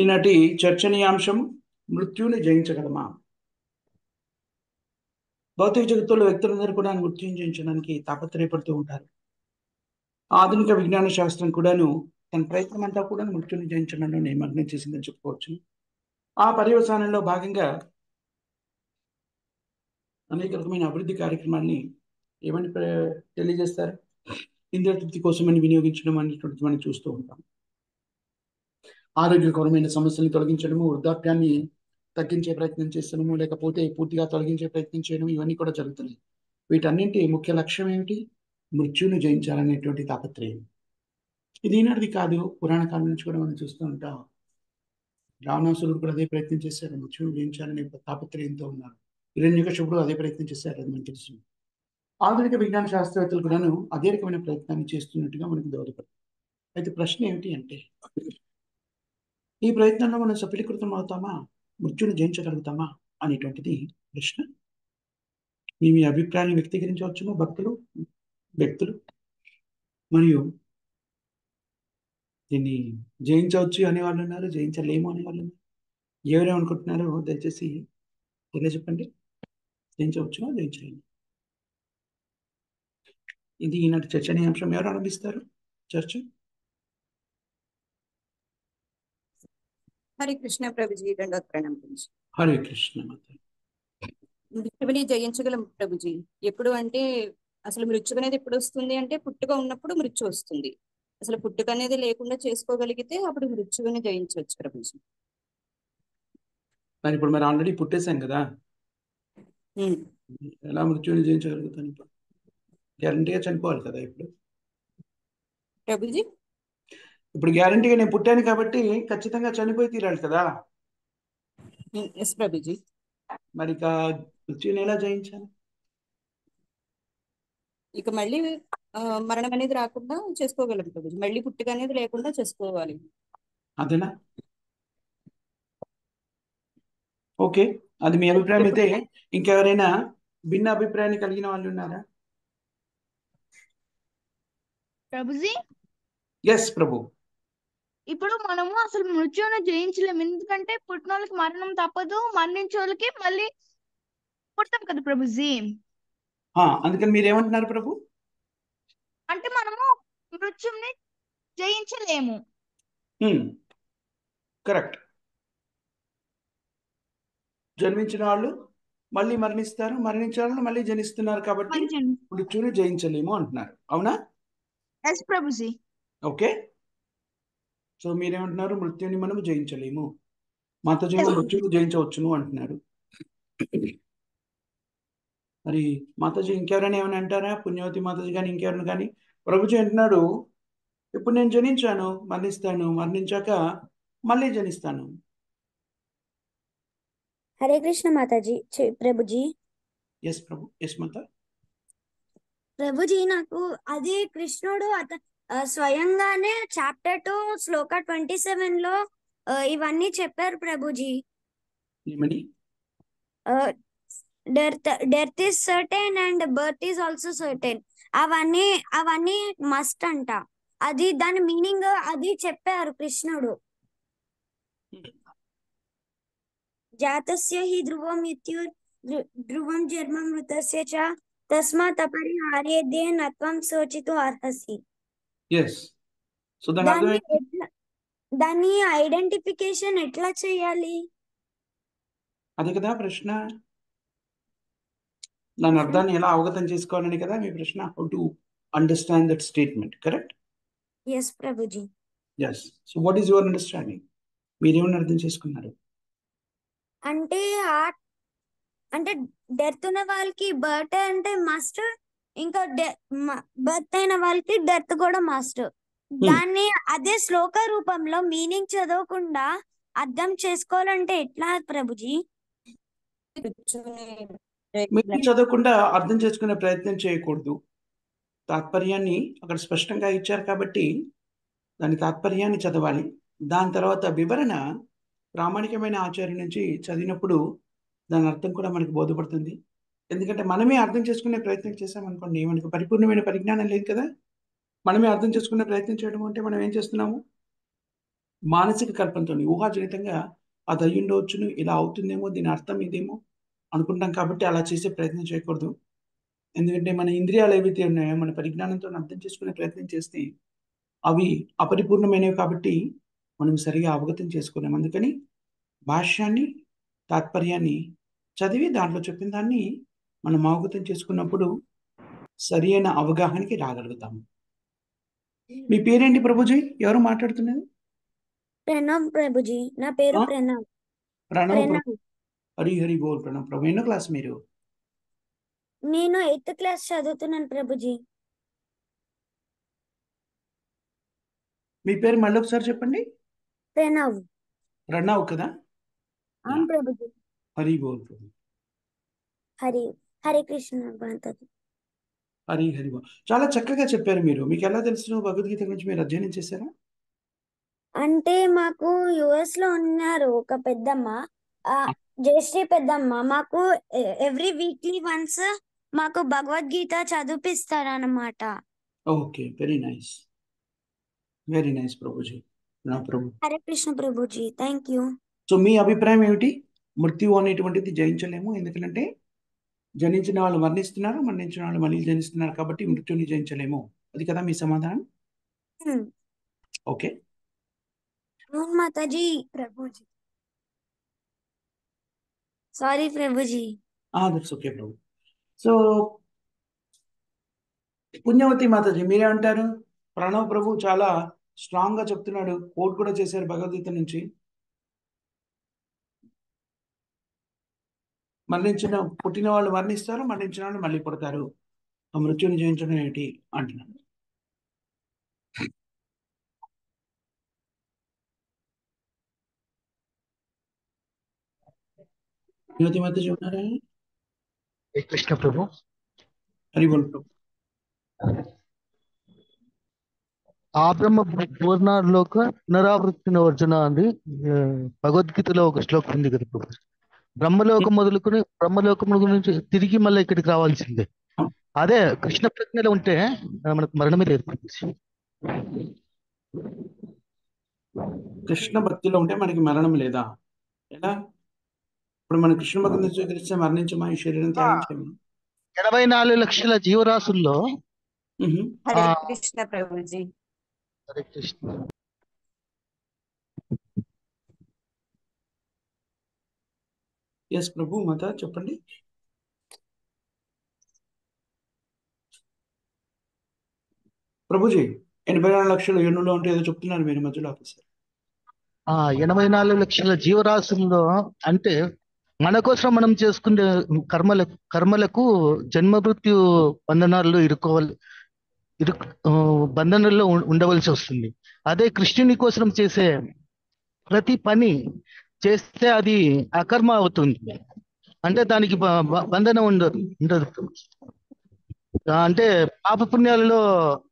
ఈనాటి చర్చనీయాంశం మృత్యుని జయించగలమా. భౌతిక జగత్తులో వ్యక్తులందరూ కూడా మృత్యుని జయించడానికి తాపత్రయపడుతూ ఉంటారు. ఆధునిక విజ్ఞాన శాస్త్రం కూడాను తన ప్రయత్నం అంతా కూడా మృత్యుని జయించడంలో నిమగ్నం చేసిందని చెప్పుకోవచ్చు. ఆ పర్యవసానంలో భాగంగా అనేక రకమైన అభివృద్ధి కార్యక్రమాన్ని ఏమని తెలియజేస్తారు, ఇంద్రియ తృప్తి కోసమని వినియోగించడం అనేటువంటిది మనం చూస్తూ ఉంటాం. ఆరోగ్యకరమైన సమస్యలను తొలగించడము, వృద్ధాప్యాన్ని తగ్గించే ప్రయత్నం చేస్తున్నాము, లేకపోతే పూర్తిగా తొలగించే ప్రయత్నం చేయడం, ఇవన్నీ కూడా జరుగుతున్నాయి. వీటన్నింటి ముఖ్య లక్ష్యం ఏమిటి? మృత్యును జయించాలనేటువంటి తాపత్రయం. ఇది ఈనాటిది కాదు, పురాణ కాలం నుంచి కూడా మనం చూస్తూ ఉంటాం. రావణాసురుడు కూడా అదే ప్రయత్నం చేశారు, మృత్యును జయించాలనే తాపత్రయంతో ఉన్నారు. హిరణ్యకశిపుడు అదే ప్రయత్నం చేశారు, అది మనకు తెలుసు. ఆధునిక విజ్ఞాన శాస్త్రవేత్తలు కూడాను అదే రకమైన ప్రయత్నాన్ని చేస్తున్నట్టుగా మనకు దోహదపడుతుంది. అయితే ప్రశ్న ఏమిటి అంటే, ఈ ప్రయత్నంలో మనం సఫలీకృతం అవుతామా, మృత్యుని జయించగలుగుతామా అనేటువంటిది ప్రశ్న. మీ అభిప్రాయాన్ని వ్యక్తీకరించవచ్చును. వ్యక్తులు మరియు దీన్ని జయించవచ్చు అనేవాళ్ళు ఉన్నారు, జయించలేము అనేవాళ్ళు ఉన్నారు. ఎవరేమనుకుంటున్నారో దయచేసి తెలియజెప్పండి. జయించవచ్చునా, జయించలేము? ఇది ఈనాటి చర్చనీయాంశం. ఎవరు ఆరంభిస్తారు చర్చ? హరే కృష్ణ ప్రభుజీ, రెండోది ప్రణామం ప్రభుజీ. హరే కృష్ణ. మృత్యువుని జయించగలం ప్రభుజీ. ఎప్పుడు అంటే అసలు మృత్యు అనేది ఎప్పుడు వస్తుంది అంటే పుట్టుక ఉన్నప్పుడు మృత్యు వస్తుంది. అసలు పుట్టుక అనేది లేకుండా చేసుకోగలిగితే అప్పుడు మృత్యువుని జయించవచ్చు ప్రభుజీ. మరి ఇప్పుడు మరి ఆల్రెడీ పుట్టేశాం కదా, ఎలా మృత్యువుని జయించగలుగుతాను? ఇప్పుడు గ్యారంటీగా చనిపోవాలి కదా ఇప్పుడు ప్రభుజీ. ఇప్పుడు గ్యారంటీగా నేను పుట్టాను కాబట్టి ఖచ్చితంగా చనిపోయి తీరాలి కదా. ఎస్ ప్రభుజీ. మరి ఇక మృత్యుని ఎలా జయించాలి? ఇక మళ్ళీ మరణం అనేది రాకుండా చేసుకోగలం ప్రభుజీ. మళ్ళీ పుట్టుక అనేది లేకుండా చేసుకోవాలి. అదేనా? ఓకే, అది మీ అభిప్రాయం. అయితే ఇంకెవరైనా భిన్న అభిప్రాయాన్ని కలిగిన వాళ్ళు ఉన్నారా? ప్రభుజీ, ఎస్ ప్రభు. ఇప్పుడు మనము అసలు మృత్యువును జయించలేము. ఎందుకంటే పుట్టిన వాళ్ళకి మరణం తప్పదు, మరణించే వాళ్ళకి మళ్ళీ పుడతాం కదా ప్రభుజీ. అందుకని మీరేమంటున్నారు ప్రభు? అంటే మనము మృత్యువుని జయించలేము. కరెక్ట్. జన్మించిన వాళ్ళు మళ్ళీ మరణిస్తారు, మరణించిన వాళ్ళు మళ్ళీ జనిస్తున్నారు, కాబట్టి మృత్యుని జయించలేము అంటున్నారు. అవునా? ఎస్ ప్రభుజీ. Okay, so మీరేమంటున్నారు? మృత్యుని మనము జయించలేము, మాతాజీ మృత్యుని జయించవచ్చును అంటున్నారు. మరి మాతాజీ ఇంకెవరైనా ఏమైనా అంటారా? పుణ్యవతి మాతాజీ కానీ ఇంకెవరైనా కానీ? ప్రభుజీ అంటున్నాడు, ఇప్పుడు నేను జనించాను, మరణిస్తాను, మరణించాక మళ్ళీ జనిస్తాను. హరే కృష్ణ మాతాజీ. ప్రభుజీ. ఎస్ ప్రభు. ఎస్ మాత. ప్రభుజీ, నాకు అది కృష్ణుడు స్వయంగానే చాప్టర్ 2 శ్లోక 27 లో ఇవన్నీ చెప్పారు ప్రభుజీ. ఏమని? Death is certain and birth is also certain. అవన్నీ మస్ట్ అంట. అది దాని మీనింగ్ అది చెప్పారు కృష్ణుడు. జాతస్య హి ధ్రువం మృత్యు ధ్రువం జన్మ మృతస్య చ తస్మాత్ అపరిహార్యేదే నత్వం శోచితు అర్హసి. ఎస్. సో దాన్ని ఐడెంటిఫికేషన్ ఎట్లా చేయాలి? అది కదా ప్రశ్న. దాని అర్థాన్ని ఎలా అవగతం చేసుకోవాలని కదా మీ ప్రశ్న. How to understand that statement, correct? Yes ప్రభుజీ. Yes. So what is your understanding? మీరేమని అర్థం చేసుకున్నారు? అంటే డెత్ ఉన్న వాళ్ళకి బర్త్ అంటే మస్ట్, ఇంకా బర్త్ అయిన వాళ్ళకి డెత్ కూడా మస్ట్. దాన్ని అదే శ్లోక రూపంలో మీనింగ్ చదవకుండా అర్థం చేసుకోవాలంటే ఎట్లా ప్రభుజీ? మీనింగ్ చదవకుండా అర్థం చేసుకునే ప్రయత్నం చేయకూడదు. తాత్పర్యాన్ని అక్కడ స్పష్టంగా ఇచ్చారు కాబట్టి దాని తాత్పర్యాన్ని చదవాలి. దాని తర్వాత వివరణ ప్రామాణికమైన ఆచార్య నుంచి చదివినప్పుడు దాని అర్థం కూడా మనకు బోధపడుతుంది. ఎందుకంటే మనమే అర్థం చేసుకునే ప్రయత్నం చేసామనుకోండి, మనకు పరిపూర్ణమైన పరిజ్ఞానం లేదు కదా. మనమే అర్థం చేసుకునే ప్రయత్నం చేయడం అంటే మనం ఏం చేస్తున్నాము? మానసిక కల్పనతో ఊహాజనితంగా అది అయ్యి ఉండవచ్చును, ఇలా అవుతుందేమో, దీని అర్థం ఇదేమో అనుకుంటాం కాబట్టి అలా చేసే ప్రయత్నం చేయకూడదు. ఎందుకంటే మన ఇంద్రియాలు ఏవైతే ఉన్నాయో మన పరిజ్ఞానంతో అర్థం చేసుకునే ప్రయత్నం చేస్తే అవి అపరిపూర్ణమైనవి కాబట్టి మనం సరిగా అవగతం చేసుకోలేము. అందుకని భాష్యాన్ని, తాత్పర్యాన్ని చదివి దాంట్లో చెప్పిన దాన్ని మనం అవగతం చేసుకున్నప్పుడు సరి అయిన అవగాహనకి రాగలుగుతాము. మీ పేరేంటి ప్రభుజీ? ఎవరు మాట్లాడుతున్నారు? ప్రణవ్ ప్రభుజీ, నా పేరు ఆ? ప్రణవ్. ప్రణవ్ ప్రభు. ప్రణవ్. హరి హరి బోల్ ప్రణవ్ ప్రభు. ఎన్నో క్లాస్ మీరు? నేను 8th క్లాస్ చదువుతున్నాను ప్రభుజీ. మీ పేరు మళ్ళీ ఒకసారి చెప్పండి. ప్రణవ్. ప్రణవ్ కదా? అవును ప్రభుజీ. హరి బోల్ ప్రభు. హరే కృష్ణ మాతాజీ. హరి హరి బోల్. చాలా చక్కగా చెప్పారు మీరు. మీకు ఎలా తెలుసు భగవద్గీత గురించి? మీరు అధ్యయనం చేశారా? అంటే మాకు యుఎస్ లో ఉన్నారు ఒక పెద్దమ్మ, జయశ్రీ పెద్దమ్మ. మాకు ఎవ్రీ వీక్లీ వన్స్ మాకు భగవద్గీత చదివిపిస్తారన్నమాట. Okay, very nice, very nice ప్రభుజీ. నా ప్రభు. Hare Krishna Prabhuji, thank you. So మీ అభిప్రాయం ఏమిటి? మృత్యు అనేటువంటిది జయించలేము, ఎందుకంటే జనించిన వాళ్ళు మరణిస్తున్నారు, మరణించిన వాళ్ళు మళ్ళీ జనిస్తున్నారు కాబట్టి మృత్యుని జయించలేము. అది కదా మీ సమాధానం? ఓకే. అవును Mataji. Prabhuji, sorry Prabhuji. That's okay Prabhu. So పుణ్యవతి మాతాజీ మీరేమంటారు? ప్రణవ్ ప్రభు చాలా స్ట్రాంగ్ గా చెప్తున్నాడు, కోట్ కూడా చేశారు భగవద్గీత నుంచి. పుట్టిన వాళ్ళు మరణిస్తారు, మరణించిన వాళ్ళు మళ్ళీ పుడతారు, ఆ మృత్యుని జయించడం ఏమిటి అంటున్నాడు. పుణ్యవతి మాతాజీ ఉన్నారా? కృష్ణ ప్రభు. హరి బోల్ ప్రభు. ఆ బ్రహ్మ పూర్ణలోక పునరావృత్తిన వర్జన అని భగవద్గీతలో ఒక శ్లోకం ఉంది కదా ప్రభు. బ్రహ్మలోకం గురించి తిరిగి మళ్ళీ ఇక్కడికి రావాల్సిందే. అదే కృష్ణ ప్రజ్ఞలో ఉంటే మనకు మరణమే లేదు. కృష్ణ భక్తిలో ఉంటే మనకి మరణం లేదా? ఎలా? ఇప్పుడు మన కృష్ణ భక్తిని స్వీకరిస్తే మరణించమా, ఈ శరీరం త్యాగించమా? 84 లక్షల జీవరాశుల్లో హరే కృష్ణ ప్రభుజీ. హరే కృష్ణ. ఎస్ ప్రభు, మాత చెప్పండి. ప్రభుజీ 84 లక్షల యూనులో ఉంటే ఏదో చెప్తున్నారు మీరు మధ్యలో ఆఫీసర్. 84 లక్షల జీవరాశుల్లో అంటే మన కోసం మనం చేసుకునే కర్మలకు జన్మ మృత్యు బంధనాల్లో బంధనంలో ఉండవలసి వస్తుంది. అదే కృష్ణుని కోసం చేసే ప్రతి పని చేస్తే అది అకర్మ అవుతుంది, అంటే దానికి బంధనం ఉండదు. అంటే పాప పుణ్యాలలో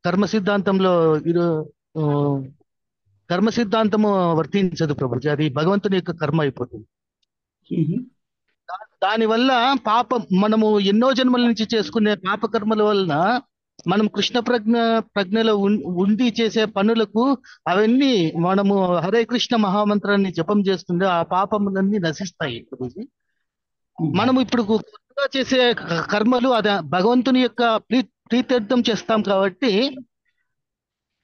కర్మ సిద్ధాంతము వర్తించదు ప్రభుజీ, అది భగవంతుని యొక్క కర్మ అయిపోతుంది. దానివల్ల మనము ఎన్నో జన్మల నుంచి చేసుకునే పాప కర్మల వలన మనం కృష్ణ ప్రజ్ఞలో ఉండి చేసే పనులకు అవన్నీ మనము హరే కృష్ణ మహామంత్రాన్ని జపం చేస్తుండే ఆ పాపములన్నీ నశిస్తాయి ప్రభుజీ. మనము ఇప్పుడు కొత్తగా చేసే కర్మలు అది భగవంతుని యొక్క ప్రీత్యర్థం చేస్తాం కాబట్టి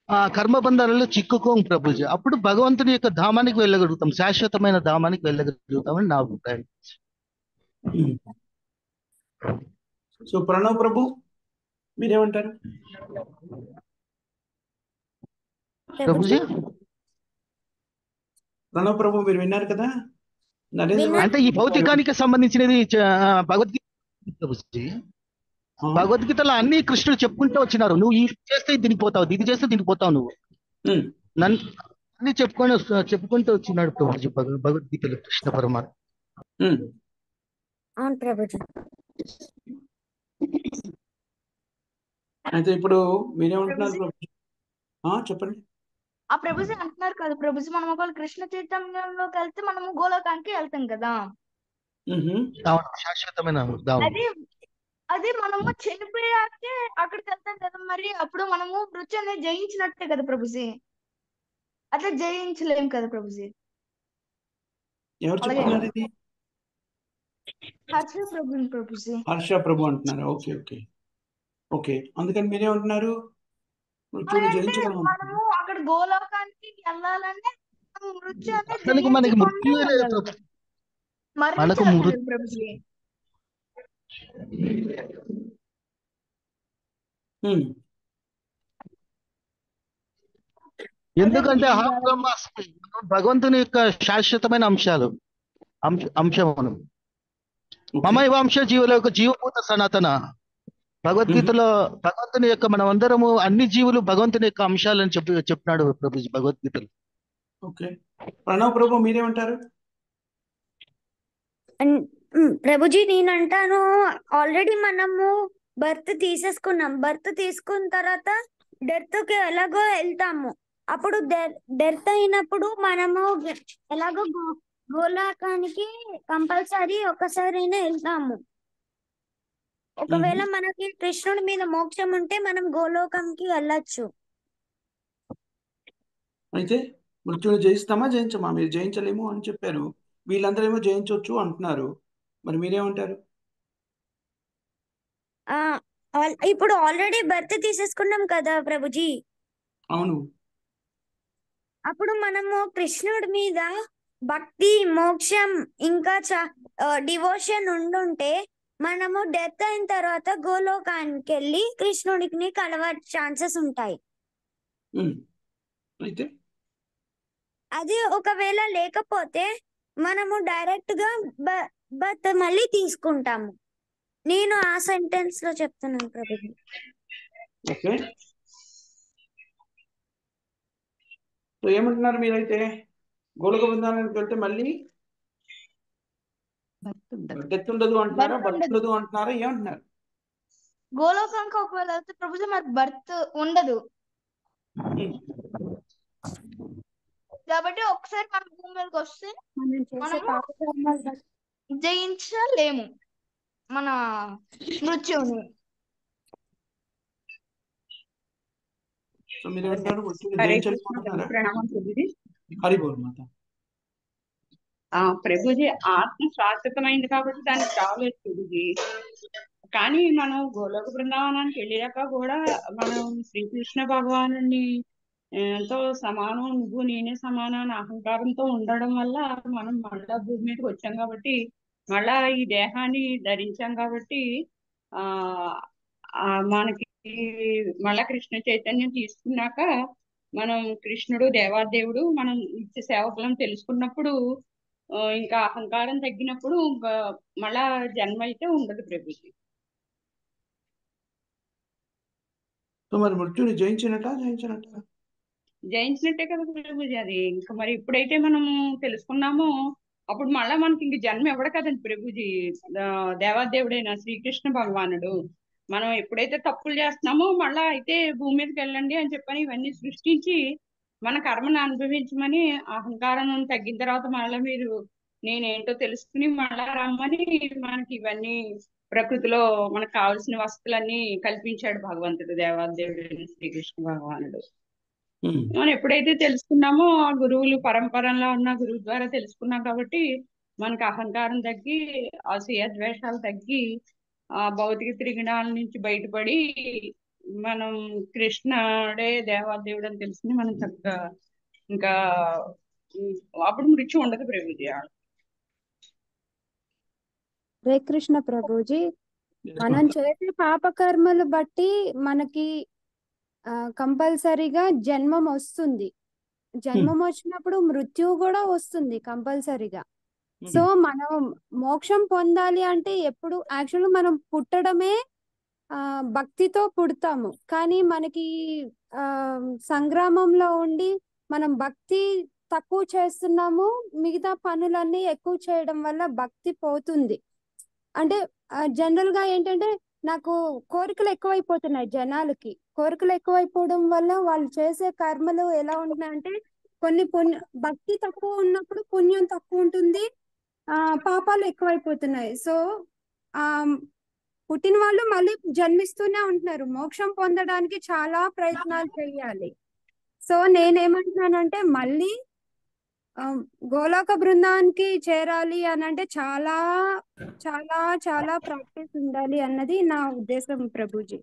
ఆ కర్మబంధాలలో చిక్కుకోం ప్రభుజీ. అప్పుడు భగవంతుని యొక్క ధామానికి వెళ్ళగలుగుతాం, శాశ్వతమైన ధామానికి వెళ్ళగలుగుతామని నా అభిప్రాయం. సో ప్రణవ్ ప్రభు మీరేమంటారు? ప్రభుజీ ప్రణవ్ ప్రభు మీరు విన్నారు కదా? అంటే ఈ భౌతికానికి సంబంధించినది భగవద్గీత ప్రభుజీ. భగవద్గీతలో అన్ని కృష్ణుడు చెప్పుకుంటూ వచ్చినారు, నువ్వు ఇది చేస్తే దీనికి పోతావు, ఇది చేస్తే దీనికి పోతావు, నువ్వు నన్ను అన్ని చెప్పుకుంటూ వచ్చినాడు ప్రభుజీ భగవద్గీతలో కృష్ణ పరమాత్మ. అవును ప్రభుజీ. అయితే ఇప్పుడు మీరేమంటున్నారు ప్రభుజీ? చెప్పండి. ఆ ప్రభుజీ అంటున్నారు కదా ప్రభుజీ, మనం ఒకవేళ కృష్ణ చైతన్యంలోకి వెళ్తే మనము గోలోకానికి వెళ్తాం కదా, శాశ్వతమైన అది మనము చనిపోయాకే అక్కడికి వెళ్తాం కదా, మరి అప్పుడు మనము మృత్యు అనేది జయించినట్టే కదా ప్రభుజీ. అట్లా జయించలేం కదా ప్రభుజీ. ఎవరు అలాగే చెప్తున్నారు ఇది? హర్ష ప్రభుజీ. హర్ష ప్రభు అంటున్నారు. Okay okay okay. అందుకని మీరేమంటున్నారు? మృత్యువుని అంటే జయించగలం. మనము అక్కడ గోలోకానికి వెళ్ళాలంటే మనం మృత్యు అనేది అసలు మనకి జయించకుండా మృత్యువే లేదు వెళ్ళాలి. ప్రభు. మనకు మరణించాలి ప్రభుజీ. హ్మ్. ఎందుకంటే అదే అహం బ్రహ్మాస్మి భగవంతుని యొక్క శాశ్వతమైన అంశమును ఓకే. మమైవాంశ జీవుల యొక్క జీవభూత సనాతన భగవద్గీతలో భగవంతుని యొక్క మనం అందరము అన్ని జీవులు భగవంతుని యొక్క అంశాలని చెప్పినాడు ప్రభుజీ భగవద్గీతలో. ఓకే. ప్రణవ్ ప్రభు మీరేమంటారు? ప్రభుజీ నేను అంటాను, ఆల్రెడీ మనము బర్త్ తీసేసుకున్నాం. బర్త్ తీసుకున్న తర్వాత డెత్ కి ఎలాగో వెళ్తాము. అప్పుడు డెత్ అయినప్పుడు మనము ఎలాగో గోలోకానికి కంపల్సరీ ఒకసారైనా వెళ్తాము. ఒకవేళ మనకి కృష్ణుడి మీద మోక్షం ఉంటే మనం గోలోకంకి వెళ్ళొచ్చు. అయితే మృత్యువుని జయిస్తామా జయించమా? మీరు జయించలేము అని చెప్పారు, వీళ్ళందరూ ఏమో జయించవచ్చు అంటున్నారు. మరి మీరేమంటారు? ఇప్పుడు ఆల్రెడీ బర్త్ తీసేసుకున్నాం కదా ప్రభుజీ. అవును. అప్పుడు మనము కృష్ణుడి మీద భక్తి, మోక్షం ఇంకా డివోషన్ ఉండుంటే మనము డెత్ అయిన తర్వాత గోలోకానికి వెళ్ళి కృష్ణుడికి కలవే ఛాన్సెస్ ఉంటాయి. అయితే అది ఒకవేళ లేకపోతే మనము డైరెక్ట్ గా బర్త్ మళ్ళీ తీసుకుంటాము. నేను ఆ సెంటెన్స్ లో చెప్తున్నాను ప్రభుజీ. ఓకే. సో ఏమంటున్నారు మీరైతే? గోలోక బృందానికి వెళ్తే మళ్ళీ డెత్ ఉండదు అంటున్నారా? బర్త్ ఉండదు అంటున్నారా? ఏమంటున్నారు? గోలోకానికి ఒకవేళ వెళ్తే ప్రభుజీ మరి బర్త్ ఉండదు కాబట్టి ఒకసారి మన భూమి మీదకి వస్తే మనము జయించలేము మన మృత్యువుని. సో మీరేమంటున్నారు? మృత్యువుని హరే జయించలేము కృష్ణ అంటున్నారా? ప్రణామం ప్రభుజీ. హరి బోల్ మాత. ప్రభుజీ ఆత్మ శాశ్వతమైంది కాబట్టి దానికి రాలేదు ప్రభుజీ. కానీ మనం గోలోక బృందావనానికి వెళ్ళాక కూడా మనం శ్రీకృష్ణ భగవాను తో సమానం, నువ్వు నేనే సమానం అని అహంకారంతో ఉండడం వల్ల మనం మళ్ళా భూమి మీదకి వచ్చాం కాబట్టి, మళ్ళా ఈ దేహాన్ని ధరించాం కాబట్టి మనకి మళ్ళా కృష్ణ చైతన్యం తీసుకున్నాక మనం కృష్ణుడు దేవాదేవుడు మనం నిత్య సేవకులం తెలుసుకున్నప్పుడు ఇంకా అహంకారం తగ్గినప్పుడు మళ్ళా జన్మ అయితే ఉండదు ప్రభుజీ. సో మరి మృత్యుని జయించినట్ట జయించినట్టే కదా ప్రభుజీ. అది ఇంకా మరి ఎప్పుడైతే మనం తెలుసుకున్నామో అప్పుడు మళ్ళా మనకి ఇంక జన్మ ఇవ్వడు కదండి ప్రభుజీ. దేవాదేవుడైన శ్రీకృష్ణ భగవానుడు మనం ఎప్పుడైతే తప్పులు చేస్తున్నామో మళ్ళా అయితే భూమి మీదకి వెళ్ళండి అని చెప్పని ఇవన్నీ సృష్టించి మన కర్మను అనుభవించమని, అహంకారం తగ్గిన తర్వాత మళ్ళీ మీరు నేనేంటో తెలుసుకుని మళ్ళా రమ్మని మనకి ఇవన్నీ ప్రకృతిలో మనకు కావాల్సిన వస్తువులన్నీ కల్పించాడు భగవంతుడు దేవాదేవుడు శ్రీకృష్ణ భగవానుడు. మనం ఎప్పుడైతే తెలుసుకున్నామో ఆ గురువులు పరంపరలో ఉన్న గురువు ద్వారా తెలుసుకున్నాం కాబట్టి మనకు అహంకారం తగ్గి, అసూయ ద్వేషాలు తగ్గి, ఆ భౌతిక త్రిగుణాల నుంచి బయటపడి మనం కృష్ణుడే దేవాదేవుడు అని తెలుసుకుని మనం చక్కగా ఇంకా అప్పుడు మృత్యు ఉండదు ప్రభుజీ. హరే కృష్ణ ప్రభుజీ. మనం చేసే పాపకర్మలు బట్టి మనకి కంపల్సరీగా జన్మం వస్తుంది. జన్మం వచ్చినప్పుడు మృత్యువు కూడా వస్తుంది కంపల్సరీగా. సో మనం మోక్షం పొందాలి అంటే ఎప్పుడు యాక్చువల్గా మనం పుట్టడమే భక్తితో పుడతాము. కానీ మనకి సంగ్రామంలో ఉండి మనం భక్తి తక్కువ చేస్తున్నాము, మిగతా పనులన్నీ ఎక్కువ చేయడం వల్ల భక్తి పోతుంది. అంటే జనరల్ గా ఏంటంటే నాకు కోరికలు ఎక్కువైపోతున్నాయి. జనాలకి కోరికలు ఎక్కువైపోవడం వల్ల వాళ్ళు చేసే కర్మలు ఎలా ఉంటున్నాయంటే కొన్ని భక్తి తక్కువ ఉన్నప్పుడు పుణ్యం తక్కువ ఉంటుంది, పాపాలు ఎక్కువైపోతున్నాయి. సో పుట్టిన వాళ్ళు మళ్ళీ జన్మిస్తూనే ఉంటున్నారు. మోక్షం పొందడానికి చాలా ప్రయత్నాలు చేయాలి. సో నేనేమంటున్నానంటే మళ్ళీ ఆ, గోలోక బృందానికి చేరాలి అని అంటే చాలా చాలా చాలా ప్రాక్టీస్ ఉండాలి అన్నది నా ఉద్దేశం ప్రభుజీ.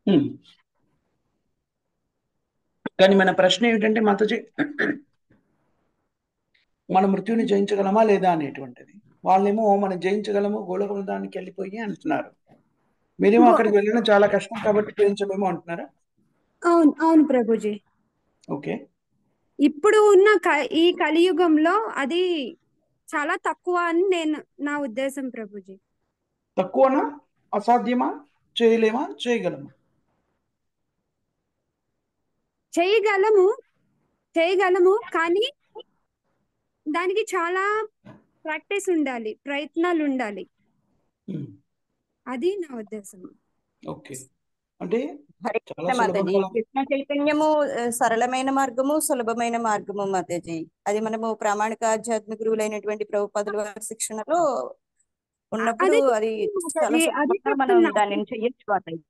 హ్మ్. కానీ మన ప్రశ్న ఏమిటంటే మాతాజీ, మన మృత్యుని జయించగలమా లేదా అనేటువంటిది. వాళ్ళేమో మనం జయించగలము, గోలోక బృందానికి వెళ్ళిపోయి అంటున్నారు. మీరేమో అక్కడికి వెళ్ళడం చాలా కష్టం కాబట్టి జయించలేమో అంటున్నారా? అవును అవును ప్రభుజీ. ఓకే. ఇప్పుడు ఉన్న ఈ కలియుగంలో అది చాలా తక్కువ అని నా ఉద్దేశం ప్రభుజీ. తక్కువనా? అసాధ్యమా? చేయలేమా? చేయగలమా? చేయగలము కానీ దానికి చాలా ప్రాక్టీస్ ఉండాలి, ప్రయత్నాలు ఉండాలి. హ్మ్. అది నా ఉద్దేశం. ఓకే. అంటే హరే చాలా కృష్ణ మాతాజీ. సులభంగా కృష్ణ చైతన్యము సరళమైన మార్గము, సులభమైన మార్గము మాతాజీ. అది మనము ప్రామాణిక ఆధ్యాత్మిక గురువులైనటువంటి ప్రభుపాదుల వారి శిక్షణలో ఉన్నప్పుడు అది చాలా అది సులభంగా మనం చెప్తున్నా. దానిని చెయ్యొచ్చు మాతాజీ.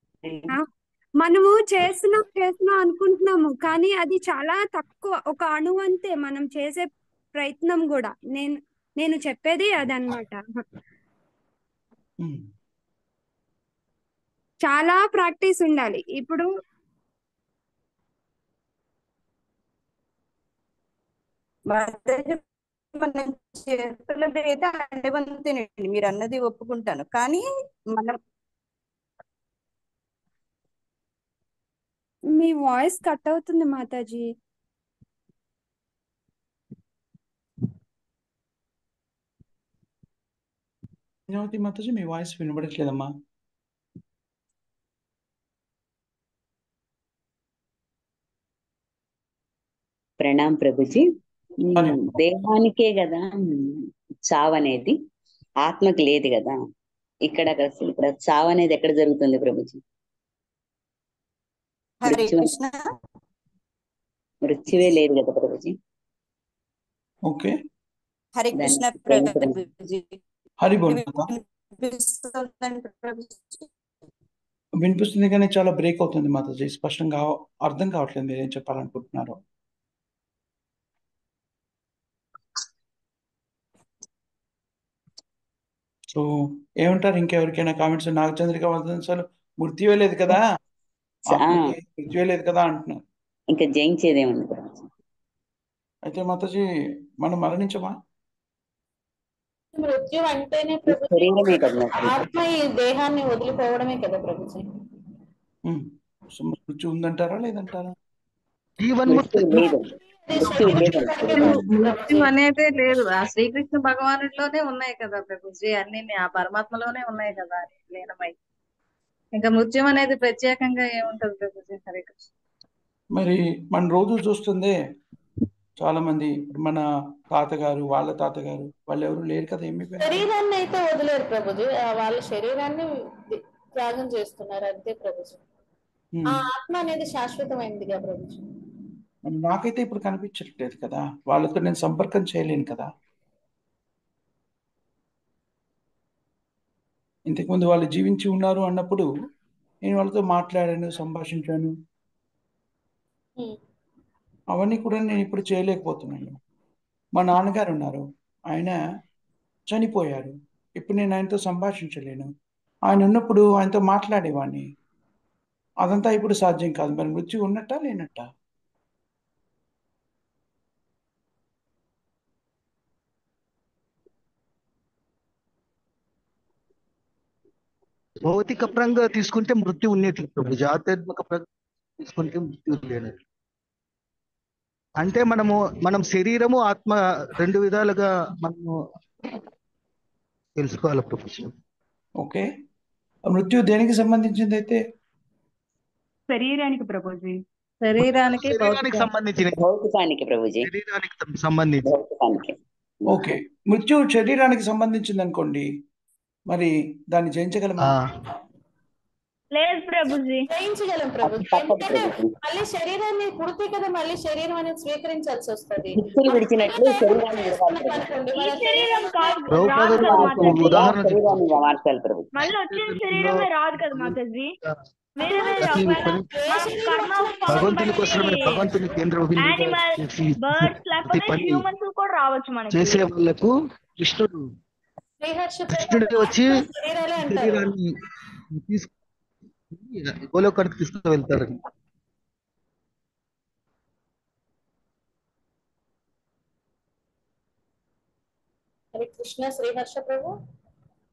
మనము చేస్తున్నాం అనుకుంటున్నాము కానీ అది చాలా తక్కువ, ఒక అణువు అంతే మనం చేసే ప్రయత్నం కూడా. నేను చెప్పేది అదనమాట. హ్మ్. చాలా ప్రాక్టీస్ ఉండాలి. ఇప్పుడు మాతాజీ మనం చేస్తున్నది అయితే అంతేనండి, మీరు అన్నది ఒప్పుకుంటాను. కానీ మనం మీ వాయిస్ కట్ అవుతుంది మాతాజీ. జ్ఞావతి మాతాజీ, మీ వాయిస్ వినబడట్లేదమ్మా. ప్రణామ్ ప్రభుజీ. అరే. దేహానికే కదా చావు అనేది, ఆత్మకి లేదు కదా. ఇక్కడ చావు అనేది ఎక్కడ జరుగుతుంది ప్రభుజీ? హరే కృష్ణ. మృత్యువే లేదు కదా ప్రభుజీ. ఓకే. హరే కృష్ణ ప్రభుజీ. హరి బోల్ మాతా. వినిపిస్తుంది కానీ చాలా బ్రేక్ అవుతుంది మాతాజీ. స్పష్టంగా అర్థం కావట్లేదు మీరు ఏం చెప్పాలనుకుంటున్నారు. సో ఏమంటారు? ఇంకెవరికైనా కామెంట్స్? నాగచంద్రిక వందనాలు. మృత్యువే లేదు కదా, ఆత్మకి మృత్యువే లేదు కదా అంటున్నారు. ఇంకా జయించేదేముంది ప్రభుజీ? అయితే మాతాజీ మనం మరణించమా? మృత్యు అంటేనే ప్రభుజీ శరీరమే కదా ఆత్మ ఈ దేహాన్ని వదిలిపోవడమే కదా ప్రభుజీ. సో మృత్యు ఉందంటారా లేదంటారా? మృత్యు లేదు, మృత్యు లేదు. మృత్యు అనేదే లేదు. ఆ శ్రీకృష్ణ భగవానుడిలోనే ఉన్నాయి కదా ప్రభుజీ, అన్ని ఆ పరమాత్మలోనే ఉన్నాయి కదా లీనమై. ఇంకా మృత్యు అనేది ప్రత్యేకంగా ఏముంటది ప్రభుజీ? హరే కృష్ణ. మరి మన రోజు చూస్తుందే చాలా మంది, మన తాతగారు, వాళ్ళ తాతగారు, వాళ్ళు ఎవరు లేరు కదా, ఏమైపోయారు? శరీరాన్ని అయితే వదిలేరు ప్రభుజీ, వాళ్ళ శరీరాన్ని త్యాగం చేస్తున్నారు అంతే ప్రభుజీ. ఆ ఆత్మ అనేది శాశ్వతమైనదిగా ప్రభుజీ. నాకైతే ఇప్పుడు కనిపించట్లేదు కదా, వాళ్ళతో నేను సంపర్కం చేయలేను కదా. ఇంతకుముందు వాళ్ళు జీవించి ఉన్నారు అన్నప్పుడు నేను వాళ్ళతో మాట్లాడాను, సంభాషించాను. అవన్నీ కూడా నేను ఇప్పుడు చేయలేకపోతున్నాను. మా నాన్నగారు ఉన్నారు, ఆయన చనిపోయారు. ఇప్పుడు నేను ఆయనతో సంభాషించలేను. ఆయన ఉన్నప్పుడు ఆయనతో మాట్లాడేవాడిని. అదంతా ఇప్పుడు సాధ్యం కాదు. మరి మృత్యు ఉన్నట్టా లేనట్టా? భౌతిక పరంగా తీసుకుంటే మృత్యు ఉన్నట్లు ప్రభుజీ, ఆధ్యాత్మిక పరంగా తీసుకుంటే మృత్యు లేనట్లు. అంటే మనం శరీరము ఆత్మ రెండు విధాలుగా మనము తెలుసుకోవాలి ప్రభుజీ. ఓకే. మృత్యు దేనికి సంబంధించింది అయితే? శరీరానికి ప్రభుజీ. శరీరానికి శరీరానికి సంబంధించిన, భౌతికానికి ప్రభుజీ, శరీరానికి సంబంధించి. భౌతికానికి. ఓకే. మృత్యు శరీరానికి సంబంధించింది అనుకోండి, మరి దాన్ని జయించగలమా? లేదు ప్రభుజీ. జయించగలం ప్రభుజీ. ఎందుకంటే మళ్ళీ శరీరాన్ని పుడితే కదా మళ్ళీ శరీరం అనేది స్వీకరించాల్సి వస్తుంది. దుస్తులు విడిచినట్లు శరీరాన్ని విడవాలి అనుకోండి, ఈ మన శరీరం కాదు, ప్రభుపాదులు రాదు కదా ఒక మాతాజీ. ఉదాహరణ శరీరాన్ని మార్చాలి ప్రభుజీ. మళ్ళీ వచ్చిన శరీరమే రాదు కదా మాతాజీ. వేరే వేరే ప్రతి ఒకవేళ పని మనం కర్మ ఫలం భగవంతుని బట్టి కోసమే, భగవంతుని కేంద్ర బిందువుగా యానిమల్ చేసి బర్డ్స్ ప్రతి లేకపోతే పని హ్యూమన్స్ కూడా రావచ్చు మనకి. చేసే వాళ్ళకు కృష్ణుడు కృష్ణుడు వచ్చి శరీరాలే ఈ అంటారు. శరీరాన్ని తీసుకుని గోలోకానికి తీసుకు వెళ్తారని. హరే కృష్ణ శ్రీహర్ష ప్రభు,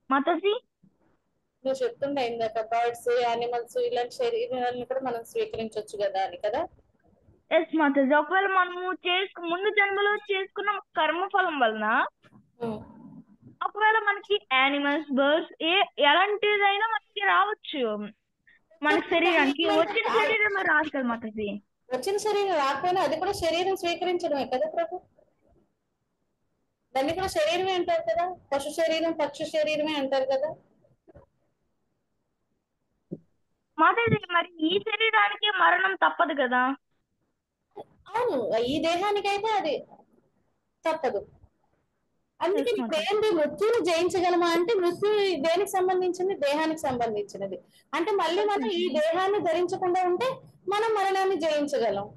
మాతాజీ నువ్వు చెప్తుండే ఇందాక బర్డ్స్ యానిమల్స్ ఇలాంటి శరీరాలను కూడా మనం స్వీకరించవచ్చు కదా అని కదా. ఎస్ మాతాజీ, ఒకవేళ మనము ముందు జన్మలో చేసుకున్న కర్మఫలం వలన ఒకవేళ మనకి యానిమల్స్ బర్డ్స్ ఎలాంటిదైనా మనకి రావచ్చు. మనకి శరీరానికి వచ్చిన శరీరం రాదు కదా మాతాజీ. వచ్చిన శరీరం రాకపోయినా అది కూడా శరీరం స్వీకరించడమే కదా ప్రభు. దాన్ని కూడా శరీరమే అంటారు కదా, పశు శరీరం పక్షి శరీరమే అంటారు కదా. మాతాజీ మరి ఈ శరీరానికి మరణం తప్పదు కదా. అవును, ఈ దేహానికైతే అది తప్పదు. అందుకని ఇప్పుడు ఏంటి, మృత్యుని జయించగలమా అంటే మృత్యు దేనికి సంబంధించింది, దేహానికి సంబంధించినది. అంటే మళ్ళీ మనం ఈ దేహాన్ని ధరించకుండా ఉంటే మనం మరణాన్ని జయించగలం.